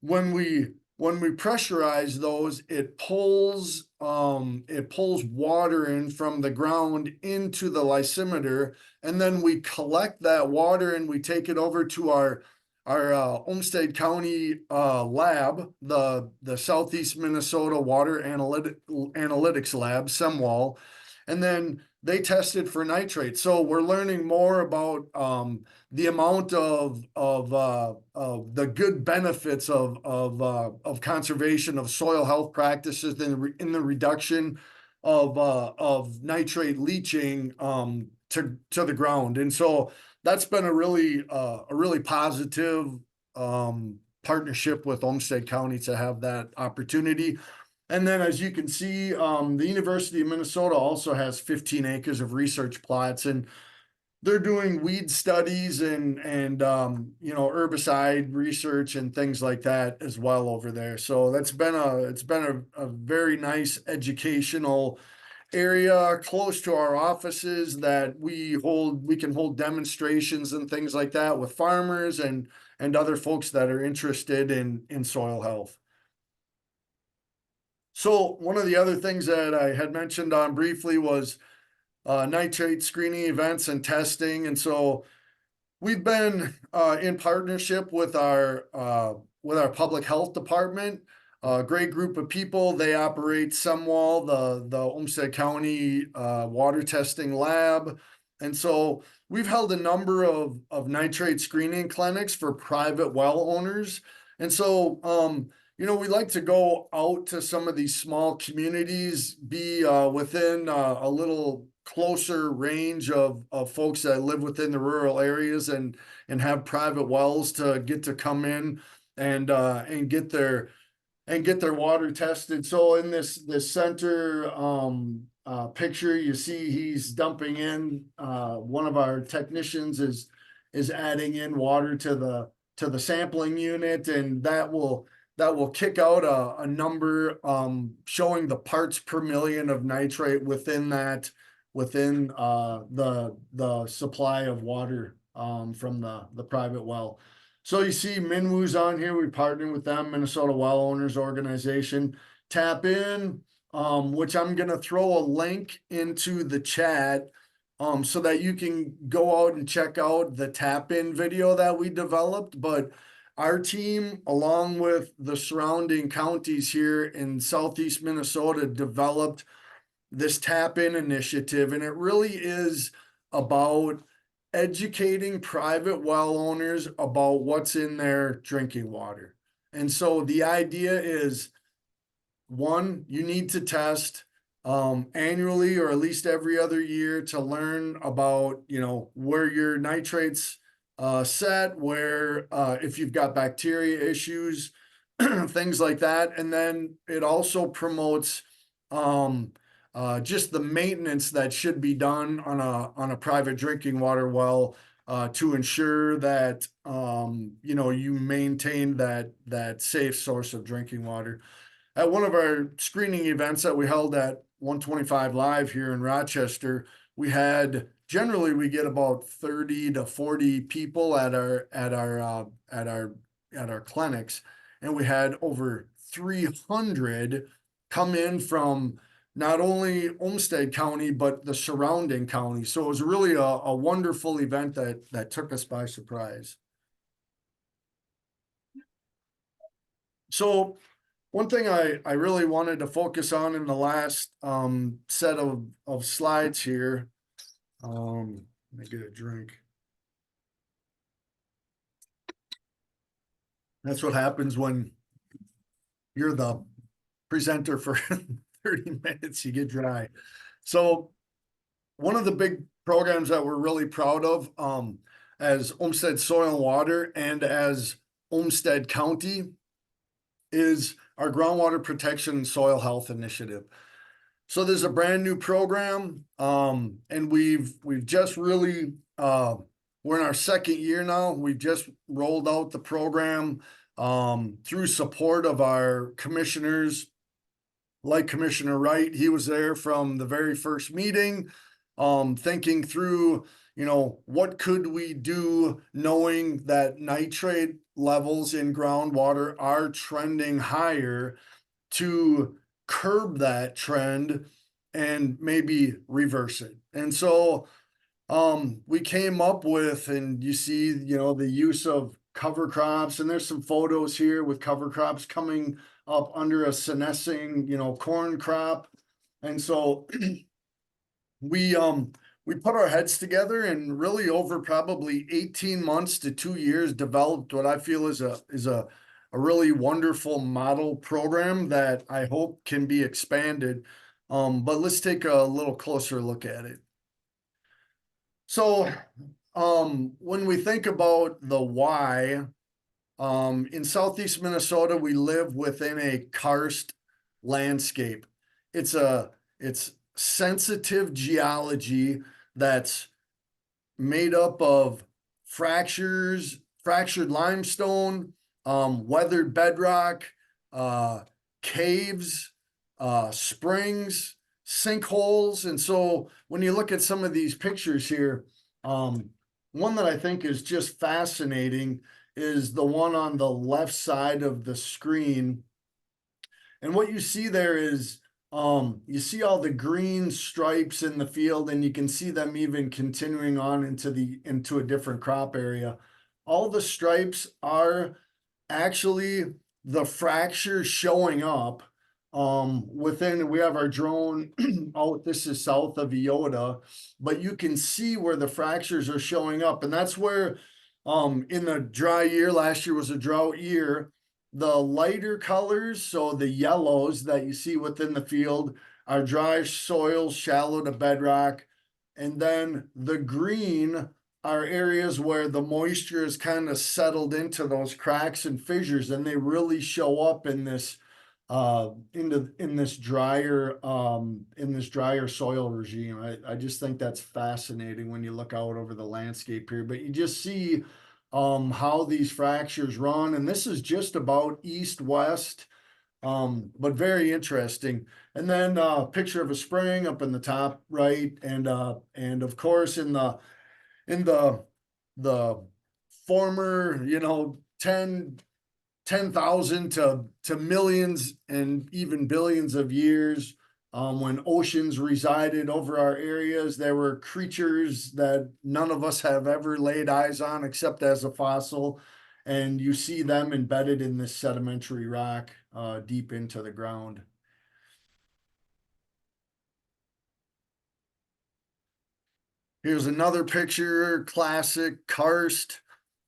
when we pressurize those, it pulls water in from the ground into the lysimeter, and then we collect that water and we take it over to our Olmsted County lab, the Southeast Minnesota Water Analytics Lab, SEMWAL, and then they tested for nitrates. So we're learning more about the amount of the good benefits of conservation of soil health practices in the reduction of nitrate leaching to the ground. And so that's been a really positive partnership with Olmsted County to have that opportunity. And then, as you can see, the University of Minnesota also has 15 acres of research plots, and they're doing weed studies and herbicide research and things like that as well over there. So it's been a very nice educational area close to our offices that we can hold demonstrations and things like that with farmers and other folks that are interested in soil health. So one of the other things that I had mentioned on briefly was nitrate screening events and testing. And so we've been in partnership with our public health department. A great group of people. They operate SEMWAL, the Olmsted County water testing lab. And so we've held a number of nitrate screening clinics for private well owners. And so, we like to go out to some of these small communities, be within a little closer range of folks that live within the rural areas and have private wells to get to come in and get their water tested. So in this center picture, you see he's dumping in, one of our technicians is adding in water to the sampling unit, and that will that will kick out a number showing the parts per million of nitrate within that, within the supply of water from the private well. So you see Minwoo's on here. We partnered with them, Minnesota Well Owners Organization. Tap in, which I'm gonna throw a link into the chat so that you can go out and check out the tap in video that we developed. But our team, along with the surrounding counties here in southeast Minnesota, developed this tap in initiative, and it really is about educating private well owners about what's in their drinking water. And so the idea is, one, you need to test annually or at least every other year to learn about, you know, where your nitrates set, where if you've got bacteria issues, things like that. And then it also promotes just the maintenance that should be done on a private drinking water well to ensure that you know, you maintain that safe source of drinking water. At one of our screening events that we held at 125 Live here in Rochester, we had, generally we get about 30 to 40 people at our clinics, and we had over 300 come in from not only Olmsted County but the surrounding counties. So it was really a wonderful event that took us by surprise. So one thing I really wanted to focus on in the last set of slides here, let me get a drink. That's what happens when you're the presenter for 30 minutes, you get dry. So one of the big programs that we're really proud of as Olmsted Soil and Water and as Olmsted County is our groundwater protection and soil health initiative. So there's a brand new program, and we've just really we're in our second year now. We've just rolled out the program through support of our commissioners, like Commissioner Wright. He was there from the very first meeting, thinking through, you know, what could we do, knowing that nitrate levels in groundwater are trending higher, to curb that trend and maybe reverse it. And so we came up with, and you see, you know, the use of cover crops, and there's some photos here with cover crops coming up under a senescing, you know, corn crop. And so we put our heads together and really over probably 18 months to 2 years developed what I feel is a really wonderful model program that I hope can be expanded. But let's take a little closer look at it. So when we think about the why, in southeast Minnesota, we live within a karst landscape. It's sensitive geology that's made up of fractured limestone, weathered bedrock, caves, springs, sinkholes. And so when you look at some of these pictures here, one that I think is just fascinating is the one on the left side of the screen. And what you see there is you see all the green stripes in the field, and you can see them even continuing on into a different crop area. All the stripes are actually the fractures showing up within. We have our drone out. This is south of Iota, but you can see where the fractures are showing up, and that's where in the dry year, last year was a drought year, the lighter colors, so the yellows that you see within the field, are dry soils, shallow to bedrock. And then the green are areas where the moisture is kind of settled into those cracks and fissures, and they really show up in this in this drier soil regime. I just think that's fascinating when you look out over the landscape here. But you just see how these fractures run, and this is just about east-west, but very interesting. And then a picture of a spring up in the top right, and of course in the former, 10,000 to millions and even billions of years, when oceans resided over our areas, there were creatures that none of us have ever laid eyes on except as a fossil. And you see them embedded in this sedimentary rock deep into the ground. Here's another picture, classic karst.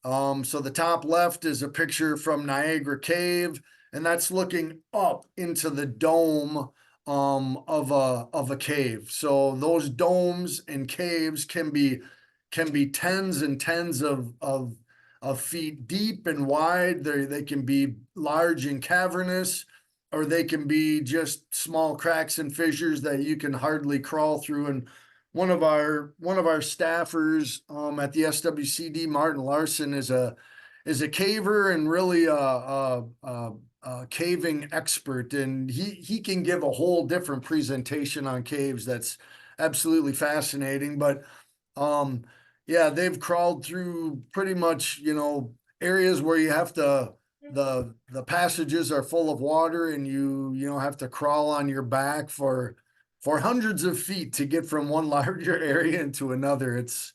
So the top left is a picture from Niagara Cave, and that's looking up into the dome of a cave. So those domes and caves can be tens and tens of feet deep and wide. They can be large and cavernous, or they can be just small cracks and fissures that you can hardly crawl through. And one of our staffers at the SWCD, Martin Larson, is a caver and really a caving expert, and he can give a whole different presentation on caves that's absolutely fascinating. But yeah, they've crawled through pretty much, areas where you have to, the passages are full of water, and you have to crawl on your back for hundreds of feet to get from one larger area into another. It's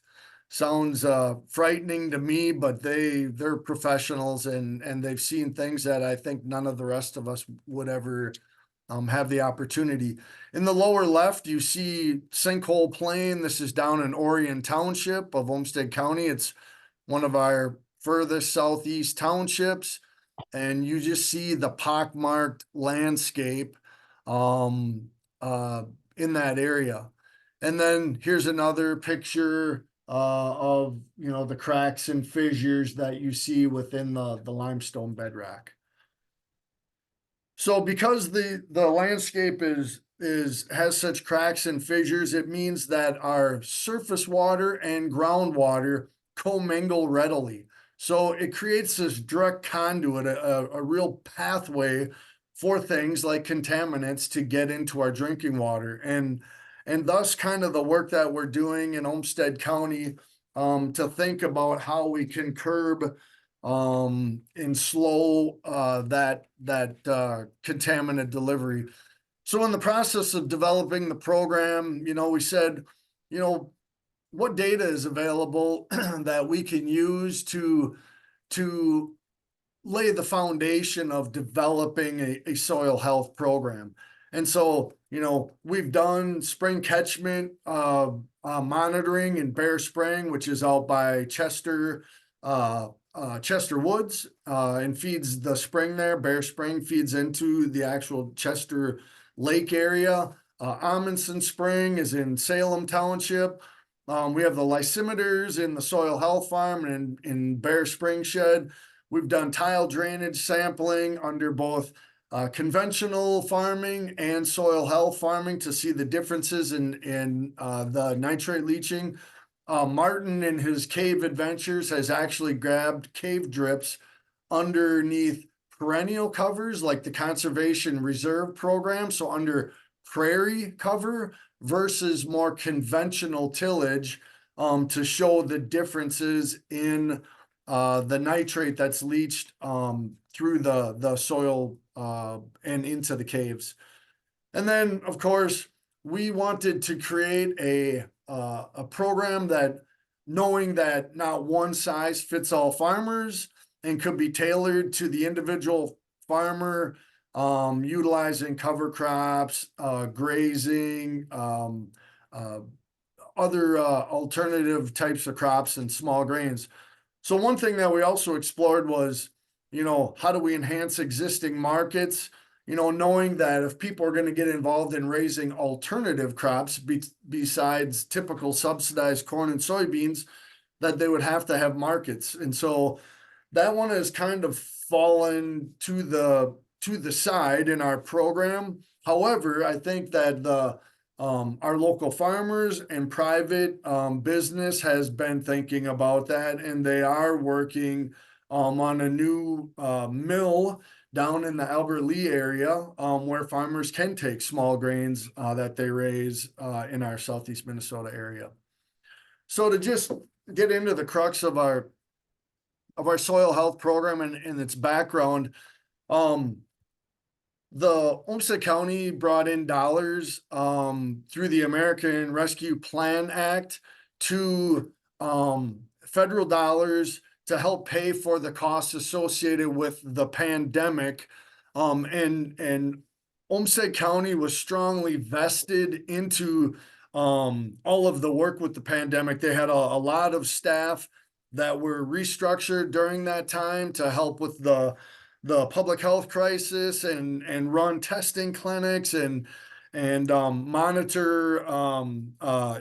sounds frightening to me, but they're professionals, and they've seen things that I think none of the rest of us would ever have the opportunity. In the lower left, you see Sinkhole Plain. This is down in Orion Township of Olmsted County. It's one of our furthest southeast townships, and you just see the pockmarked landscape in that area. And then here's another picture of the cracks and fissures that you see within the limestone bedrock. So because the landscape has such cracks and fissures, it means that our surface water and groundwater commingle readily. So it creates this direct conduit, a real pathway for things like contaminants to get into our drinking water. And thus kind of the work that we're doing in Olmsted County to think about how we can curb and slow that contaminant delivery. So in the process of developing the program, we said, what data is available that we can use to lay the foundation of developing a soil health program. And so, we've done spring catchment monitoring in Bear Spring, which is out by Chester Woods, and feeds the spring there. Bear Spring feeds into the actual Chester Lake area. Amundsen Spring is in Salem Township. We have the lysimeters in the soil health farm and in Bear Spring Shed. We've done tile drainage sampling under both conventional farming and soil health farming to see the differences in the nitrate leaching. Martin, in his cave adventures, has actually grabbed cave drips underneath perennial covers like the Conservation Reserve Program, so under prairie cover versus more conventional tillage, to show the differences in the nitrate that's leached through the soil and into the caves. And then, of course, we wanted to create a program that, knowing that not one size fits all farmers and could be tailored to the individual farmer, utilizing cover crops, grazing, other alternative types of crops and small grains. So one thing that we also explored was, how do we enhance existing markets? Knowing that if people are going to get involved in raising alternative crops besides typical subsidized corn and soybeans, that they would have to have markets. And so that one has kind of fallen to the side in our program. However, I think that the our local farmers and private business has been thinking about that, and they are working on a new mill down in the Albert Lee area, where farmers can take small grains that they raise in our southeast Minnesota area. So to just get into the crux of our soil health program and its background, the Olmsted County brought in dollars through the American Rescue Plan Act to federal dollars to help pay for the costs associated with the pandemic. And Olmsted County was strongly vested into all of the work with the pandemic. They had a lot of staff that were restructured during that time to help with the public health crisis and run testing clinics and monitor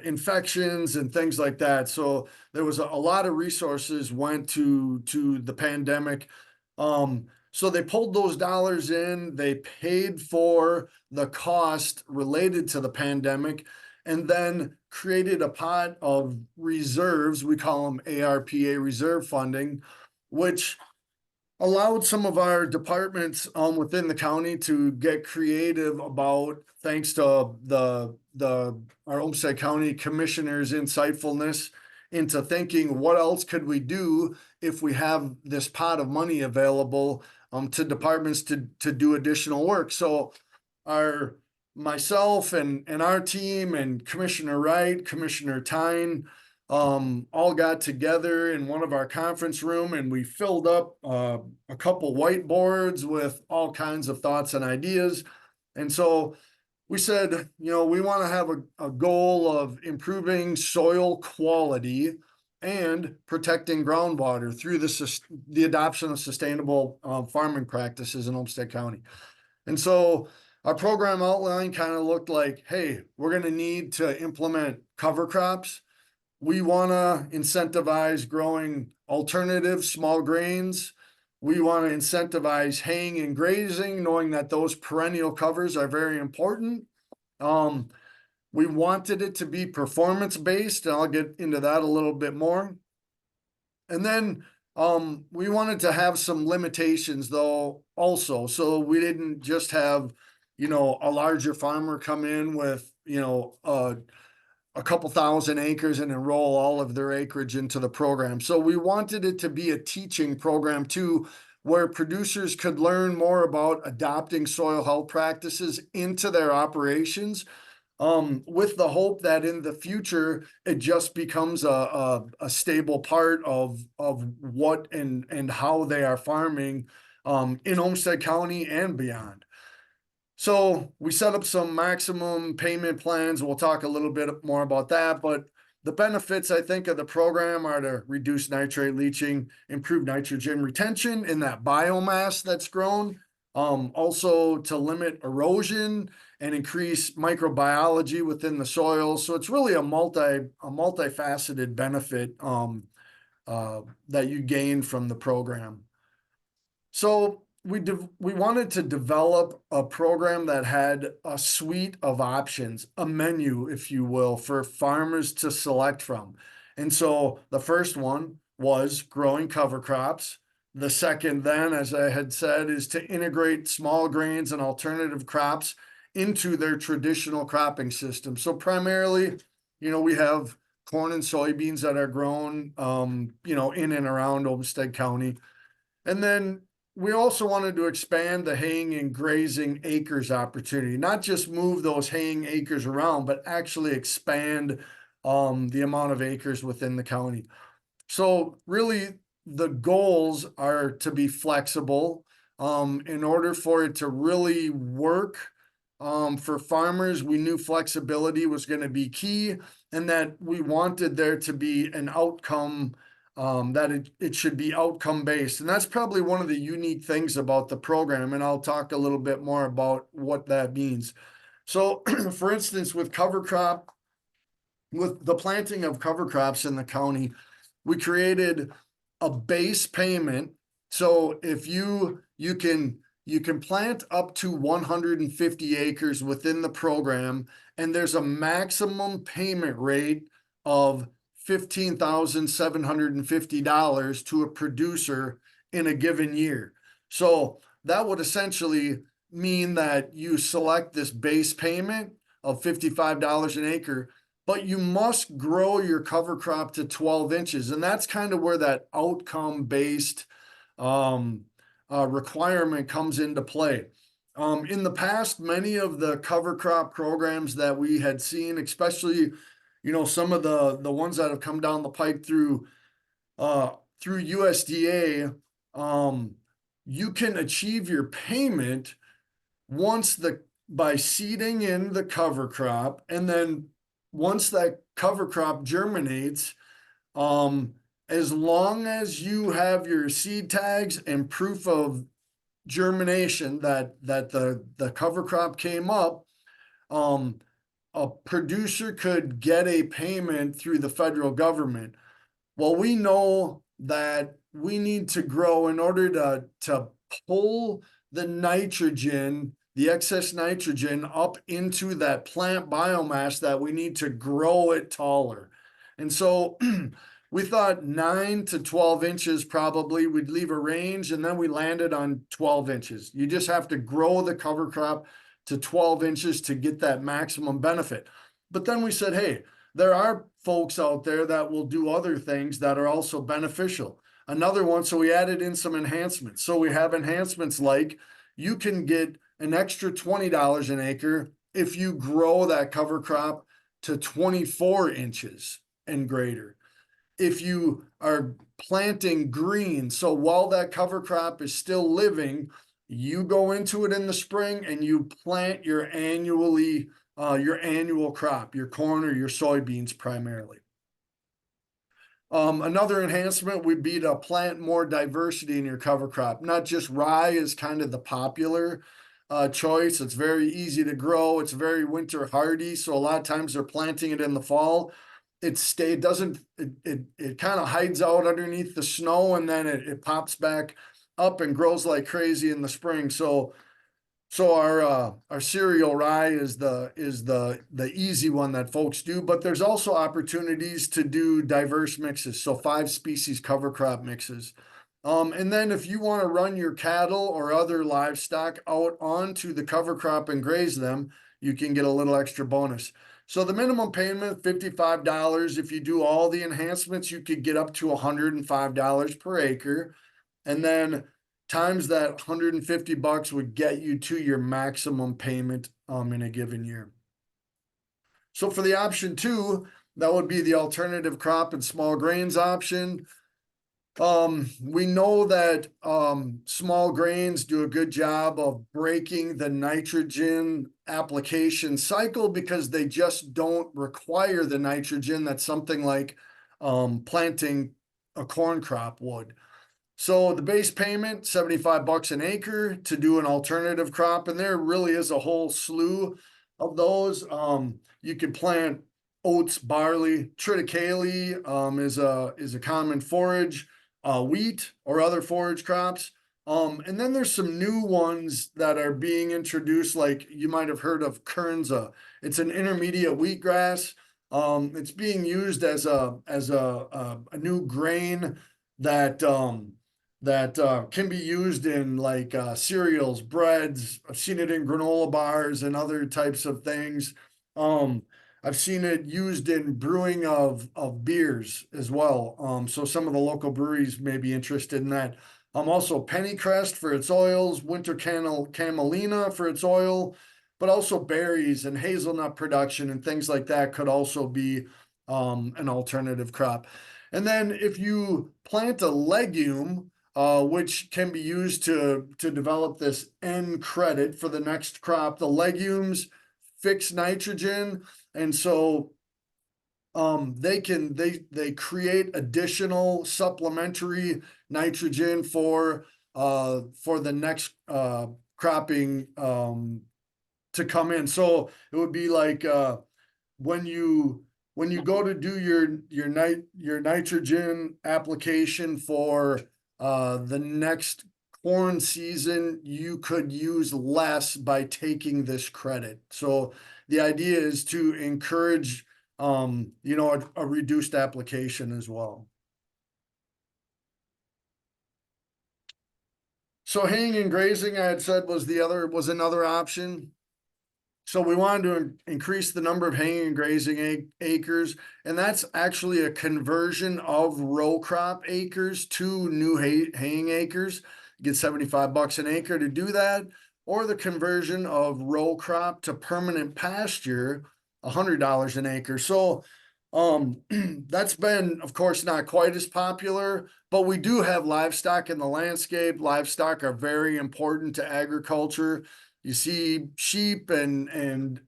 infections and things like that. So there was a lot of resources went to the pandemic. So they pulled those dollars in, they paid for the cost related to the pandemic, and then created a pot of reserves. We call them ARPA reserve funding, which allowed some of our departments within the county to get creative about, thanks to our Olmsted County commissioners' insightfulness into thinking, what else could we do if we have this pot of money available to departments to do additional work. So myself and our team and Commissioner Wright, Commissioner Tyne, all got together in one of our conference room, and we filled up a couple whiteboards with all kinds of thoughts and ideas. And so we said, we want to have a goal of improving soil quality and protecting groundwater through the adoption of sustainable farming practices in Olmsted County. And so our program outline kind of looked like, hey, we're going to need to implement cover crops. We want to incentivize growing alternative small grains. We want to incentivize haying and grazing, knowing that those perennial covers are very important. We wanted it to be performance-based, and I'll get into that a little bit more. And then we wanted to have some limitations, though, also. So we didn't just have, a larger farmer come in with, a couple thousand acres and enroll all of their acreage into the program. So we wanted it to be a teaching program too, where producers could learn more about adopting soil health practices into their operations, with the hope that in the future it just becomes a stable part of what and how they are farming in Olmsted County and beyond. So we set up some maximum payment plans. We'll talk a little bit more about that, but the benefits, I think, of the program are to reduce nitrate leaching, improve nitrogen retention in that biomass that's grown, also to limit erosion and increase microbiology within the soil. So it's really a multifaceted benefit that you gain from the program. So we wanted to develop a program that had a suite of options, a menu, if you will, for farmers to select from. And so the first one was growing cover crops. The second then, as I had said, is to integrate small grains and alternative crops into their traditional cropping system. So primarily, we have corn and soybeans that are grown, in and around Olmsted County. And then we also wanted to expand the haying and grazing acres opportunity, not just move those haying acres around, but actually expand the amount of acres within the county. So really, the goals are to be flexible in order for it to really work. For farmers, we knew flexibility was going to be key, and that we wanted there to be an outcome, that it should be outcome based. And that's probably one of the unique things about the program. And I'll talk a little bit more about what that means. So for instance, with the planting of cover crops in the county, we created a base payment. So if you can you can plant up to 150 acres within the program, and there's a maximum payment rate of $15,750 to a producer in a given year. So that would essentially mean that you select this base payment of $55 an acre, but you must grow your cover crop to 12 inches. And that's kind of where that outcome-based requirement comes into play. In the past, many of the cover crop programs that we had seen, especially, you know, some of the ones that have come down the pike through USDA, you can achieve your payment by seeding in the cover crop, and then once that cover crop germinates, as long as you have your seed tags and proof of germination that the cover crop came up, a producer could get a payment through the federal government. Well, we know that we need to grow in order to pull the nitrogen, the excess nitrogen, up into that plant biomass, that we need to grow it taller. And so we thought 9 to 12 inches probably. We'd leave a range, and then we landed on 12 inches. You just have to grow the cover crop to 12 inches to get that maximum benefit. But then we said, hey, there are folks out there that will do other things that are also beneficial. Another one, so we added in some enhancements. So we have enhancements like you can get an extra $20 an acre if you grow that cover crop to 24 inches and greater. If you are planting green, so while that cover crop is still living, you go into it in the spring and you plant your annual crop, your corn or your soybeans primarily. Another enhancement would be to plant more diversity in your cover crop. Not just rye is kind of the popular choice. It's very easy to grow. It's very winter hardy. So a lot of times they're planting it in the fall. It kind of hides out underneath the snow, and then it pops back up and grows like crazy in the spring. So our cereal rye is the easy one that folks do, but there's also opportunities to do diverse mixes. So 5 species cover crop mixes. And then if you want to run your cattle or other livestock out onto the cover crop and graze them, you can get a little extra bonus. So the minimum payment, $55. If you do all the enhancements, you could get up to $105 per acre. And then times that $150 would get you to your maximum payment in a given year. So for the option 2, that would be the alternative crop and small grains option. We know that small grains do a good job of breaking the nitrogen application cycle because they just don't require the nitrogen that something like planting a corn crop would. So the base payment, $75 an acre to do an alternative crop, and there really is a whole slew of those. You could plant oats, barley, triticale is a common forage, wheat or other forage crops. And then there's some new ones that are being introduced, like you might have heard of Kernza. It's an intermediate wheatgrass. It's being used as a new grain that can be used in like cereals, breads. I've seen it in granola bars and other types of things. I've seen it used in brewing of beers as well. So some of the local breweries may be interested in that. Also pennycrest for its oils, winter camelina for its oil, but also berries and hazelnut production and things like that could also be an alternative crop. And then if you plant a legume, which can be used to develop this N credit for the next crop, the legumes fix nitrogen, and so they create additional supplementary nitrogen for the next cropping to come in. So it would be like when you go to do your nitrogen application for the next foreign season, you could use less by taking this credit. So the idea is to encourage, you know, a reduced application as well. So haying and grazing, I had said was another option. So we wanted to increase the number of haying and grazing acres, and that's actually a conversion of row crop acres to new haying acres. You get $75 an acre to do that, or the conversion of row crop to permanent pasture, $100 an acre. So that's been, of course, not quite as popular, but we do have livestock in the landscape. Livestock are very important to agriculture. You see sheep and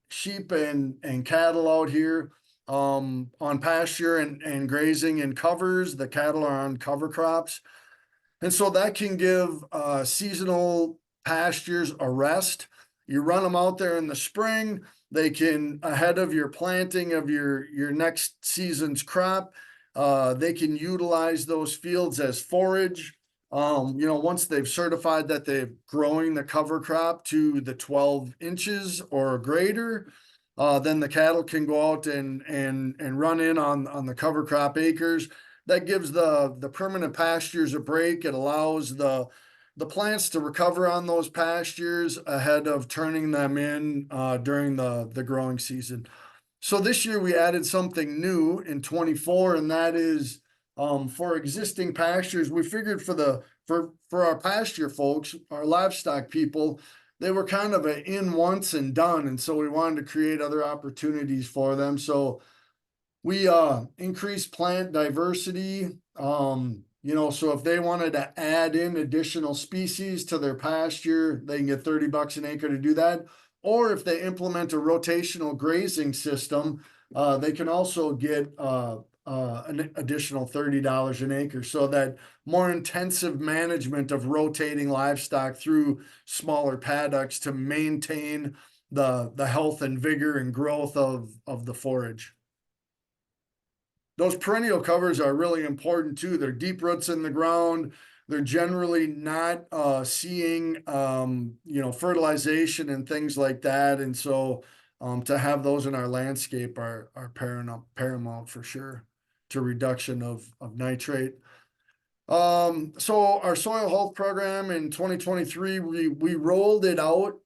cattle out here on pasture and grazing in covers. The cattle are on cover crops. And so that can give seasonal pastures a rest. You run them out there in the spring, they can, ahead of your planting of your next season's crop, they can utilize those fields as forage. You know, once they've certified that they're growing the cover crop to the 12 inches or greater, then the cattle can go out and run in on the cover crop acres. That gives the permanent pastures a break. It allows the plants to recover on those pastures ahead of turning them in during the growing season. So this year we added something new in 24, and that is for existing pastures. We figured for our pasture folks, our livestock people, they were kind of an in once and done, and so we wanted to create other opportunities for them. So we increased plant diversity. You know, so if they wanted to add in additional species to their pasture, they can get $30 an acre to do that. Or if they implement a rotational grazing system, they can also get an additional $30 an acre. So that more intensive management of rotating livestock through smaller paddocks to maintain the health and vigor and growth of the forage. Those perennial covers are really important too. They're deep roots in the ground. They're generally not seeing you know, fertilization and things like that. And so to have those in our landscape are paramount for sure to reduction of nitrate. So our soil health program in 2023, we rolled it out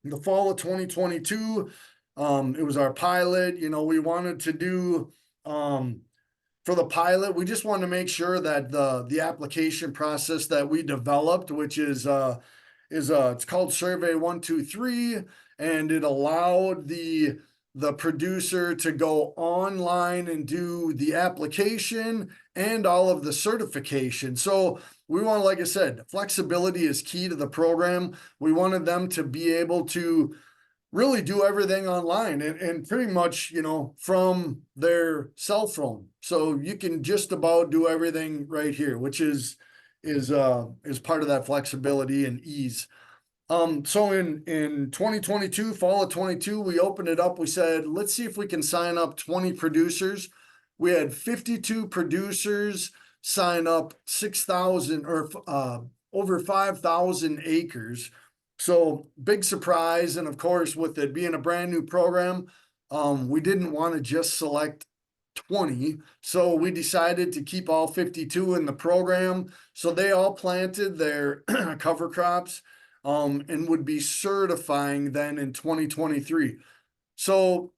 in the fall of 2022. It was our pilot. You know, we wanted to do for the pilot, we just wanted to make sure that the application process that we developed, which is it's called Survey 123, and it allowed the producer to go online and do the application and all of the certification. So we want, like I said, flexibility is key to the program. We wanted them to be able to really do everything online and pretty much, you know, from their cell phone. So you can just about do everything right here, which is part of that flexibility and ease. So in 2022, fall of 22, we opened it up. We said, let's see if we can sign up 20 producers. We had 52 producers sign up 6,000 or over 5,000 acres. So big surprise. And of course, with it being a brand new program, we didn't want to just select 20. So we decided to keep all 52 in the program. So they all planted their cover crops and would be certifying then in 2023. So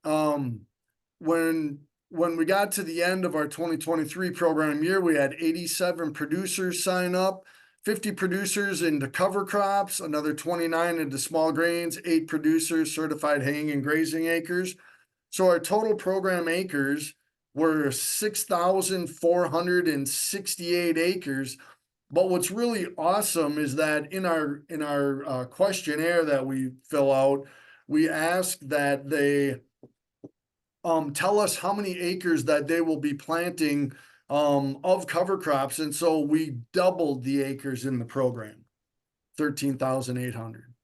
when we got to the end of our 2023 program year, we had 87 producers sign up. 50 producers into cover crops, another 29 into small grains, 8 producers certified haying and grazing acres. So our total program acres were 6,468 acres. But what's really awesome is that in our questionnaire that we fill out, we ask that they tell us how many acres that they will be planting of cover crops. And so we doubled the acres in the program, 13,800.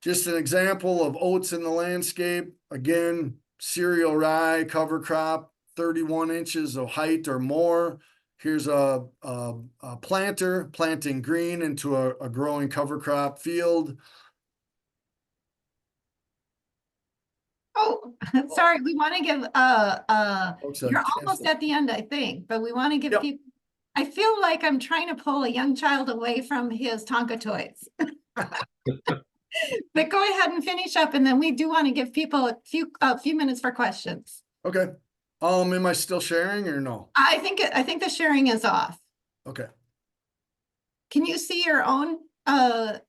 Just an example of oats in the landscape. Again, cereal rye cover crop, 31 inches of height or more. Here's a planter planting green into a growing cover crop field. Oh, sorry, we want to give, Folks a you're chance almost to- at the end, I think, but we want to give Yep. people, I feel like I'm trying to pull a young child away from his Tonka toys. But go ahead and finish up, and then we do want to give people a few minutes for questions. Okay. Am I still sharing or no? I think the sharing is off. Okay. Can you see your own, oh,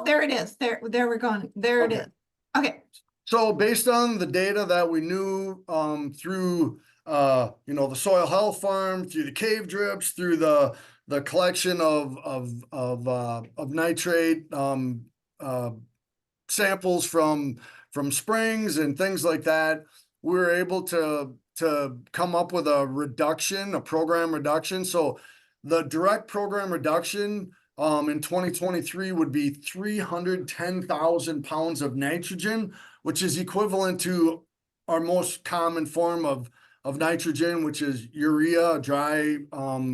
there it is. There we're going. There it Okay. is. Okay. So based on the data that we knew through the soil health farm, through the cave drips, through the collection of nitrate samples from springs and things like that, we were able to come up with a program reduction. So the direct program reduction in 2023 would be 310,000 pounds of nitrogen, which is equivalent to our most common form of nitrogen, which is urea, a dry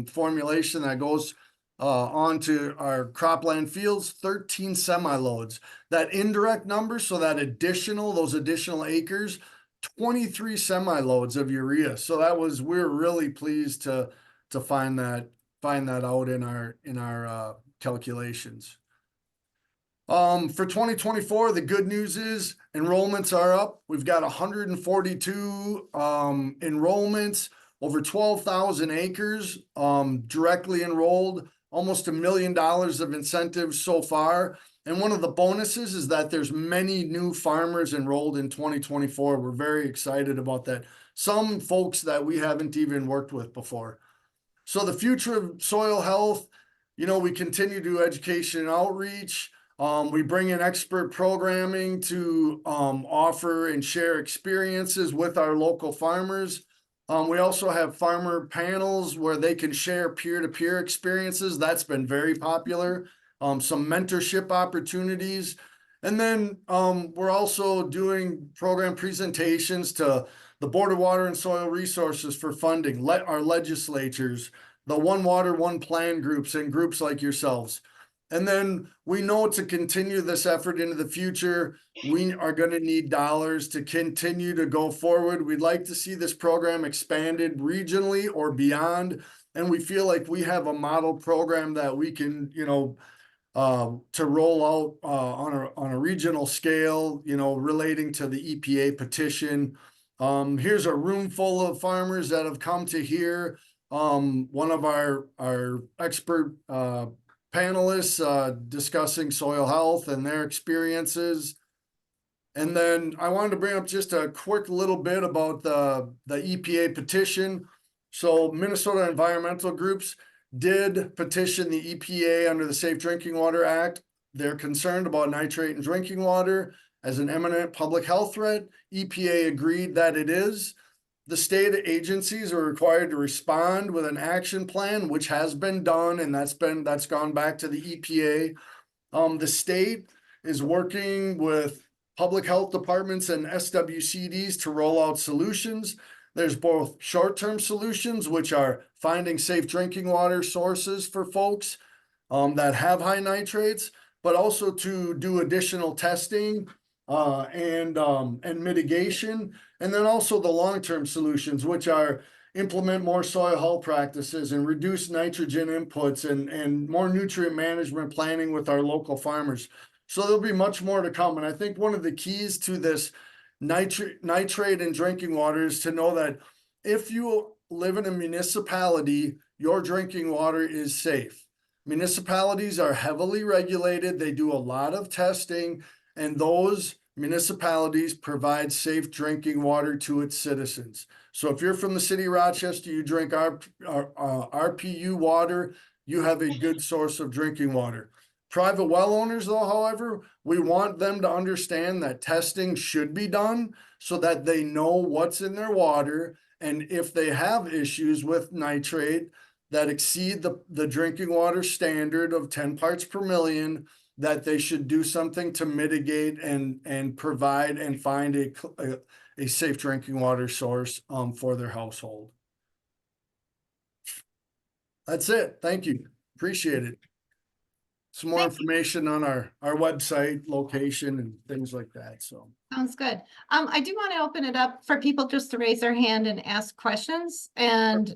formulation that goes onto our cropland fields, 13 semi-loads. That indirect number, so those additional acres, 23 semi-loads of urea. So we're really pleased to find that out in our calculations. For 2024, the good news is enrollments are up. We've got 142 enrollments, over 12,000 acres directly enrolled, almost $1 million of incentives so far. And one of the bonuses is that there's many new farmers enrolled in 2024. We're very excited about that. Some folks that we haven't even worked with before. So the future of soil health, we continue to do education and outreach. We bring in expert programming to offer and share experiences with our local farmers. We also have farmer panels where they can share peer-to-peer experiences. That's been very popular. Some mentorship opportunities. And then we're also doing program presentations to the Board of Water and Soil Resources for funding, our legislatures, the One Water, One Plan groups, and groups like yourselves. And then we know to continue this effort into the future, we are going to need dollars to continue to go forward. We'd like to see this program expanded regionally or beyond. And we feel like we have a model program that we can, to roll out on a regional scale, relating to the EPA petition. Here's a room full of farmers that have come to hear one of our expert panelists discussing soil health and their experiences. And then I wanted to bring up just a quick little bit about the EPA petition. So Minnesota environmental groups did petition the EPA under the Safe Drinking Water Act. They're concerned about nitrate in drinking water as an imminent public health threat. EPA agreed that it is. The state agencies are required to respond with an action plan, which has been done, and that's gone back to the EPA. The state is working with public health departments and SWCDs to roll out solutions. There's both short-term solutions, which are finding safe drinking water sources for folks that have high nitrates, but also to do additional testing and mitigation. And then also the long-term solutions, which are implement more soil health practices and reduce nitrogen inputs and more nutrient management planning with our local farmers. So there'll be much more to come. And I think one of the keys to this nitrate in drinking water is to know that if you live in a municipality, your drinking water is safe. Municipalities are heavily regulated. They do a lot of testing, and those municipalities provide safe drinking water to its citizens. So if you're from the city of Rochester, you drink our RPU water, you have a good source of drinking water. Private well owners, though, however, we want them to understand that testing should be done so that they know what's in their water. And if they have issues with nitrate that exceed the drinking water standard of 10 parts per million, that they should do something to mitigate and provide and find a safe drinking water source for their household. That's it. Thank you. Appreciate it. Some more Thank you. information on our website, location and things like that, so. Sounds good. I do want to open it up for people just to raise their hand and ask questions. And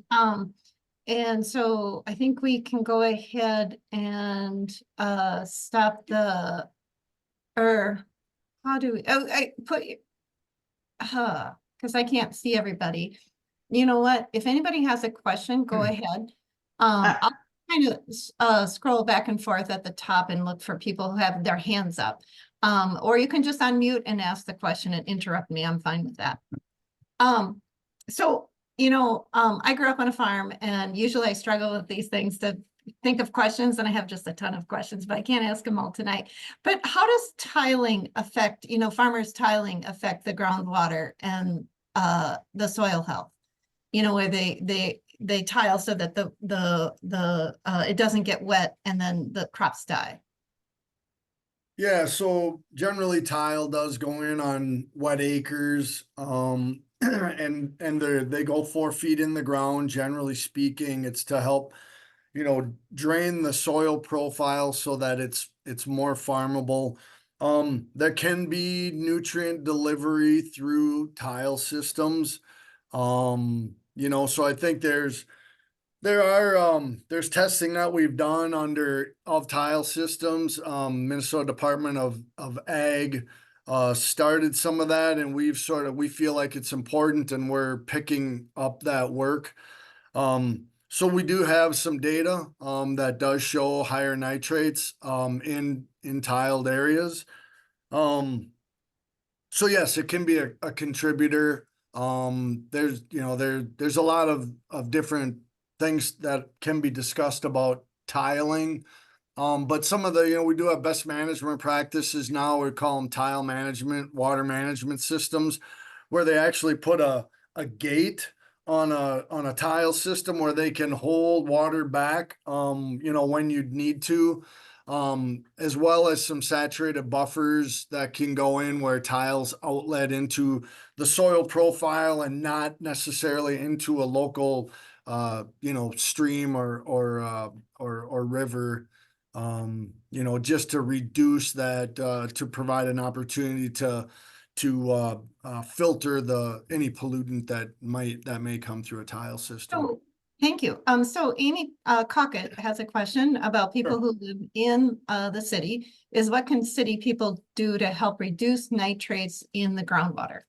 so I think we can go ahead and stop the, or how do we, oh, I put, because I can't see everybody. You know what? If anybody has a question, go ahead. I'll kind of scroll back and forth at the top and look for people who have their hands up. Or you can just unmute and ask the question and interrupt me. I'm fine with that. So, I grew up on a farm and usually I struggle with these things to think of questions, and I have just a ton of questions, but I can't ask them all tonight. But how does tiling affect, farmers tiling affect the groundwater and the soil health? Where they tile so that it doesn't get wet and then the crops die. Yeah, so generally tile does go in on wet acres, and they go 4 feet in the ground. Generally speaking, it's to help, drain the soil profile so that it's more farmable. There can be nutrient delivery through tile systems. So I think there's testing that we've done of tile systems. Minnesota Department of Ag started some of that, and we feel like it's important, and we're picking up that work. So we do have some data that does show higher nitrates in tiled areas. So yes, it can be a contributor. There's a lot of different things that can be discussed about tiling. But some of the, we do have best management practices now. We call them tile management, water management systems, where they actually put a gate on a tile system where they can hold water back, when you need to, as well as some saturated buffers that can go in where tiles outlet into the soil profile and not necessarily into a local stream or river, just to reduce that, to provide an opportunity to filter any pollutant that may come through a tile system. Oh, thank you. So Amy Cockett has a question about people who live in the city. What can city people do to help reduce nitrates in the groundwater?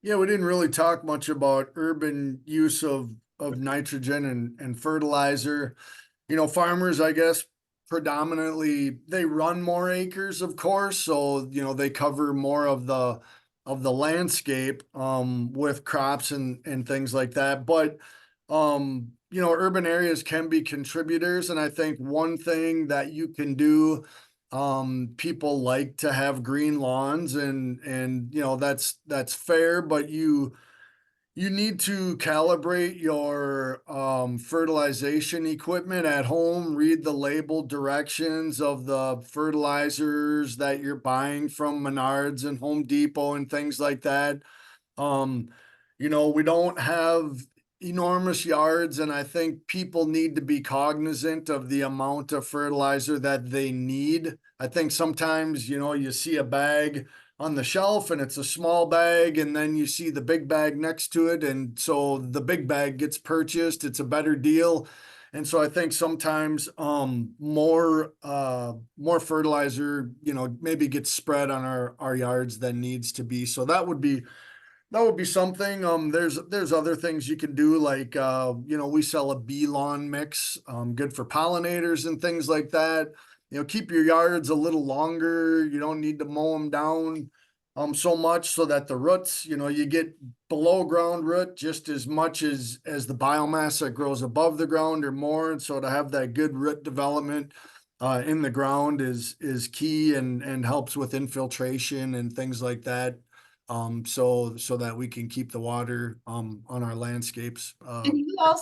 Yeah, we didn't really talk much about urban use of nitrogen and fertilizer. Farmers, I guess, predominantly they run more acres, of course, so they cover more of the landscape with crops and things like that. But urban areas can be contributors, and I think one thing that you can do, people like to have green lawns, and that's fair, but you need to calibrate your fertilization equipment at home, read the label directions of the fertilizers that you're buying from Menards and Home Depot and things like that. We don't have enormous yards, and I think people need to be cognizant of the amount of fertilizer that they need. I think sometimes, you see a bag on the shelf and it's a small bag, and then you see the big bag next to it, and so the big bag gets purchased. It's a better deal. And so I think sometimes more fertilizer, maybe gets spread on our yards than needs to be. So that would be something. There's other things you can do, like we sell a bee lawn mix, good for pollinators and things like that. Keep your yards a little longer. You don't need to mow them down so much, so that the roots, you get below ground root just as much as the biomass that grows above the ground or more. And so to have that good root development in the ground is key, and helps with infiltration and things like that. So that we can keep the water on our landscapes. And you all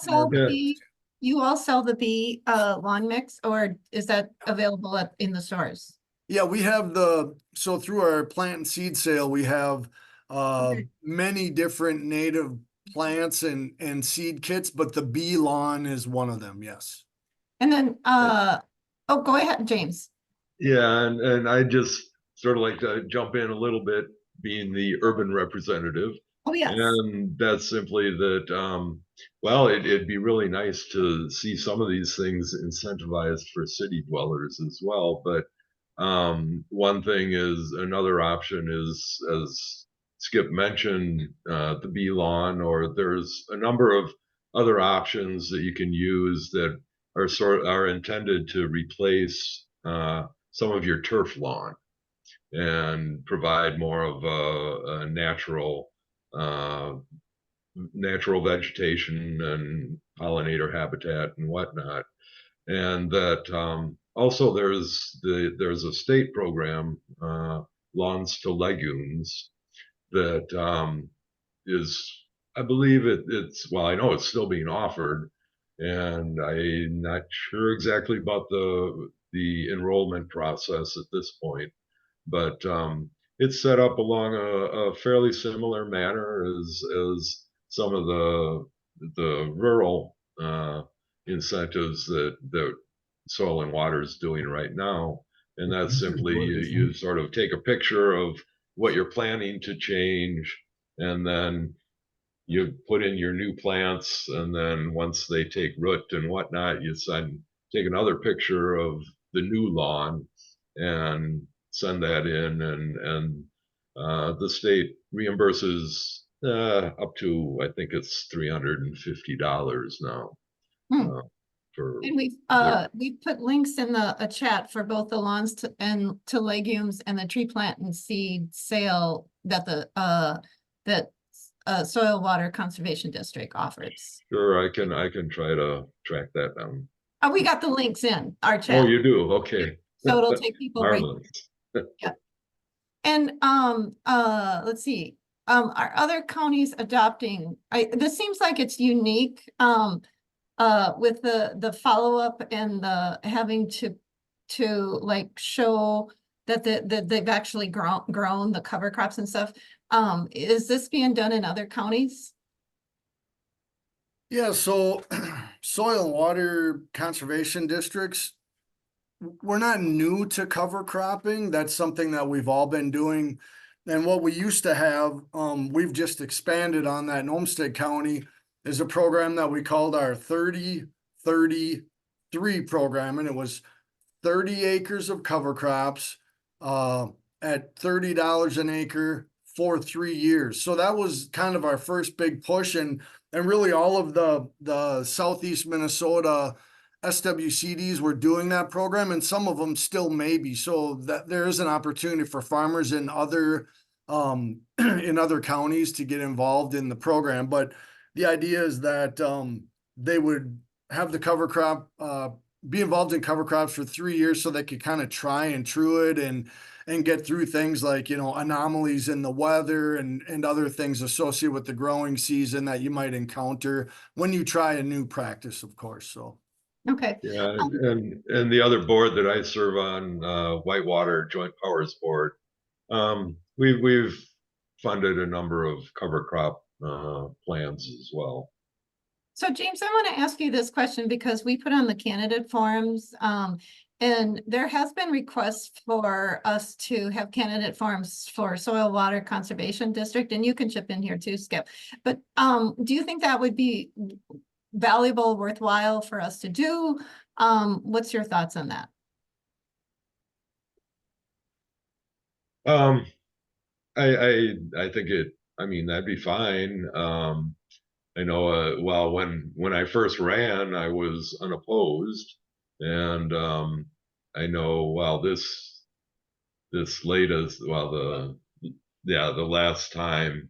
sell the bee, lawn mix, or is that available in the stores? Yeah, we have through our plant and seed sale, we have many different native plants and seed kits, but the bee lawn is one of them, yes. And then, oh, go ahead, James. Yeah, and I just sort of like to jump in a little bit, being the urban representative. Oh, yes. And that's simply that, well, it'd be really nice to see some of these things incentivized for city dwellers as well. But one thing is, another option is, as Skip mentioned, the bee lawn, or there's a number of other options that you can use that are intended to replace some of your turf lawn and provide more of a natural vegetation and pollinator habitat and whatnot. And that also there's a state program, Lawns to Legumes, that is, I believe it's, well, I know it's still being offered, and I'm not sure exactly about the enrollment process at this point, but it's set up along a fairly similar manner as some of the rural incentives that Soil and Water is doing right now. And that's simply you sort of take a picture of what you're planning to change, and then you put in your new plants, and then once they take root and whatnot, you take another picture of the new lawn and send that in, and the state reimburses up to, I think it's $350 now. For And we've put links in the chat for both the lawns to legumes and the tree plant and seed sale that Soil Water Conservation District offers. Sure, I can try to track that down. Oh, we got the links in our chat. Oh, you do? Okay. So it'll take people right. Yeah. And let's see. Are other counties adopting? This seems like it's unique. With the follow-up and the having to like show that they've actually grown the cover crops and stuff. Is this being done in other counties? Yeah, so soil and water conservation districts, we're not new to cover cropping. That's something that we've all been doing. And what we used to have, we've just expanded on that in Olmsted County, is a program that we called our 30-33 program. And it was 30 acres of cover crops at $30 an acre for 3 years. So that was kind of our first big push, and really all of the Southeast Minnesota SWCDs were doing that program, and some of them still may be. So that there is an opportunity for farmers in other in other counties to get involved in the program. But the idea is that they would have the cover crop be involved in cover crops for 3 years, so they could kind of try and true it and get through things like, you know, anomalies in the weather and other things associated with the growing season that you might encounter when you try a new practice, of course. So. Okay. Yeah, and the other board that I serve on, Whitewater Joint Powers Board, we've funded a number of cover crop plans as well. So James, I want to ask you this question because we put on the candidate forums, and there has been requests for us to have candidate forums for Soil Water Conservation District, and you can chip in here too, Skip. But do you think that would be valuable, worthwhile for us to do? What's your thoughts on that? I think I mean, that'd be fine. I know, well, when I first ran, I was unopposed, and I know, well, this latest, well, the last time,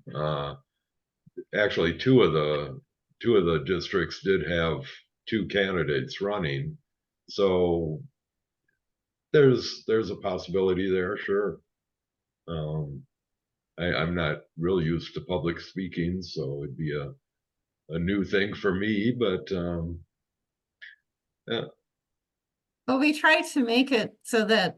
actually two of the districts did have 2 candidates running, so there's a possibility there, sure. I'm not really used to public speaking, so it'd be a new thing for me, but yeah. Well, we try to make it so that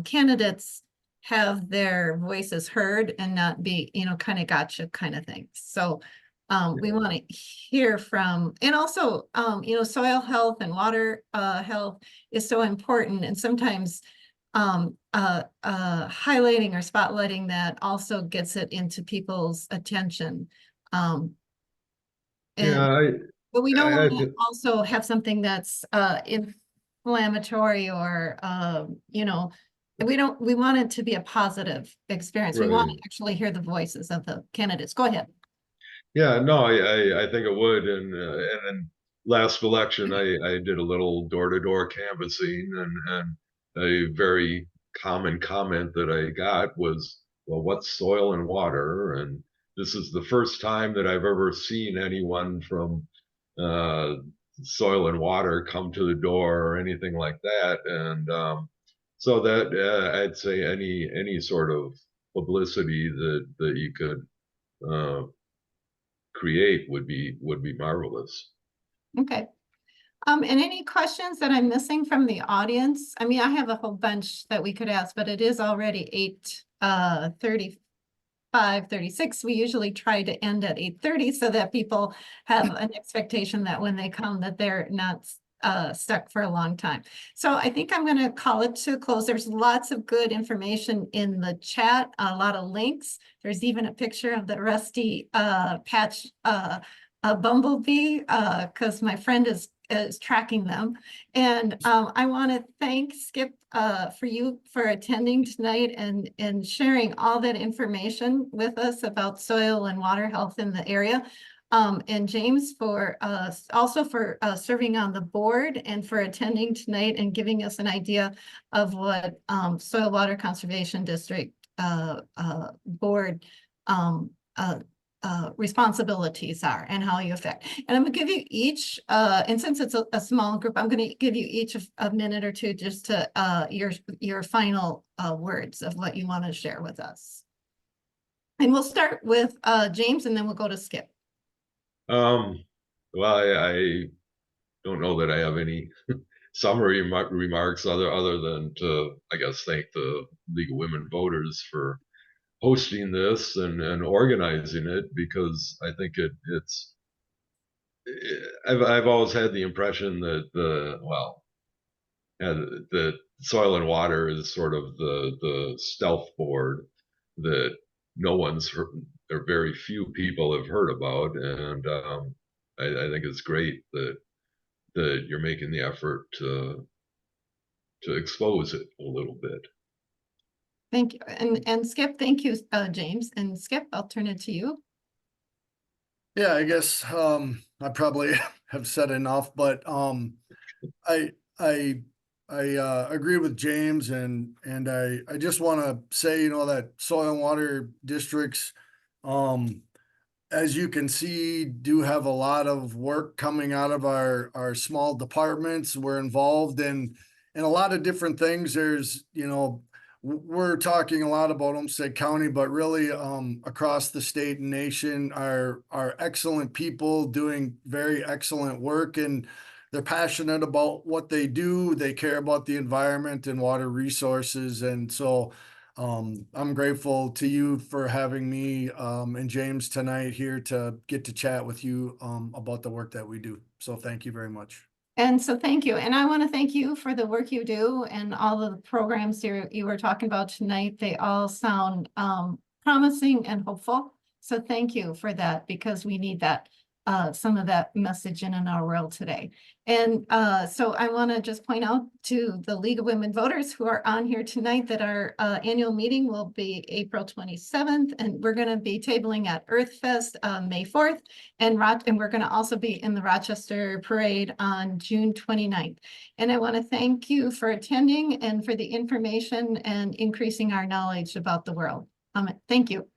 candidates have their voices heard and not be, kind of gotcha kind of things. So we want to hear from, and also, soil health and water health is so important. And sometimes highlighting or spotlighting that also gets it into people's attention. But we don't want to also have something that's inflammatory or we want it to be a positive experience. We want to actually hear the voices of the candidates. Go ahead. Yeah, no, I think it would. And then last election, I did a little door-to-door canvassing, and a very common comment that I got was, well, what's soil and water? And this is the first time that I've ever seen anyone from soil and water come to the door or anything like that. And so that I'd say any sort of publicity that you could create would be marvelous. Okay. And any questions that I'm missing from the audience? I mean, I have a whole bunch that we could ask, but it is already 8:35, 36. We usually try to end at 8:30 so that people have an expectation that when they come that they're not stuck for a long time. So I think I'm going to call it to a close. There's lots of good information in the chat, a lot of links. There's even a picture of the rusty patch a bumblebee because my friend is tracking them. And I want to thank Skip for you for attending tonight and sharing all that information with us about soil and water health in the area. And James for also for serving on the board and for attending tonight and giving us an idea of what Soil Water Conservation District board responsibilities are and how you affect. And I'm gonna give you each, and since it's a small group, I'm gonna give you each a minute or two just to your final words of what you want to share with us. And we'll start with James and then we'll go to Skip. Well, I don't know that I have any summary remarks other than to, I guess, thank the League of Women Voters for hosting this and organizing it, because I think I've always had the impression that the soil and water is sort of the stealth board that no one's heard, or very few people have heard about, and I think it's great that you're making the effort to expose it a little bit. Thank you. And Skip, thank you, James. And Skip, I'll turn it to you. Yeah, I guess I probably have said enough, but I agree with James, and I just want to say, that soil and water districts, as you can see, do have a lot of work coming out of our small departments. We're involved in a lot of different things. There's, we're talking a lot about Olmsted County, but really across the state and nation are excellent people doing very excellent work, and they're passionate about what they do. They care about the environment and water resources. And so I'm grateful to you for having me and James tonight here to get to chat with you about the work that we do. So thank you very much. And so thank you. And I want to thank you for the work you do and all the programs you were talking about tonight. They all sound promising and hopeful. So thank you for that, because we need that, some of that message in our world today. And so I want to just point out to the League of Women Voters who are on here tonight that our annual meeting will be April 27th, and we're going to be tabling at EarthFest May 4th, and we're going to also be in the Rochester Parade on June 29th. And I want to thank you for attending and for the information and increasing our knowledge about the world. Thank you.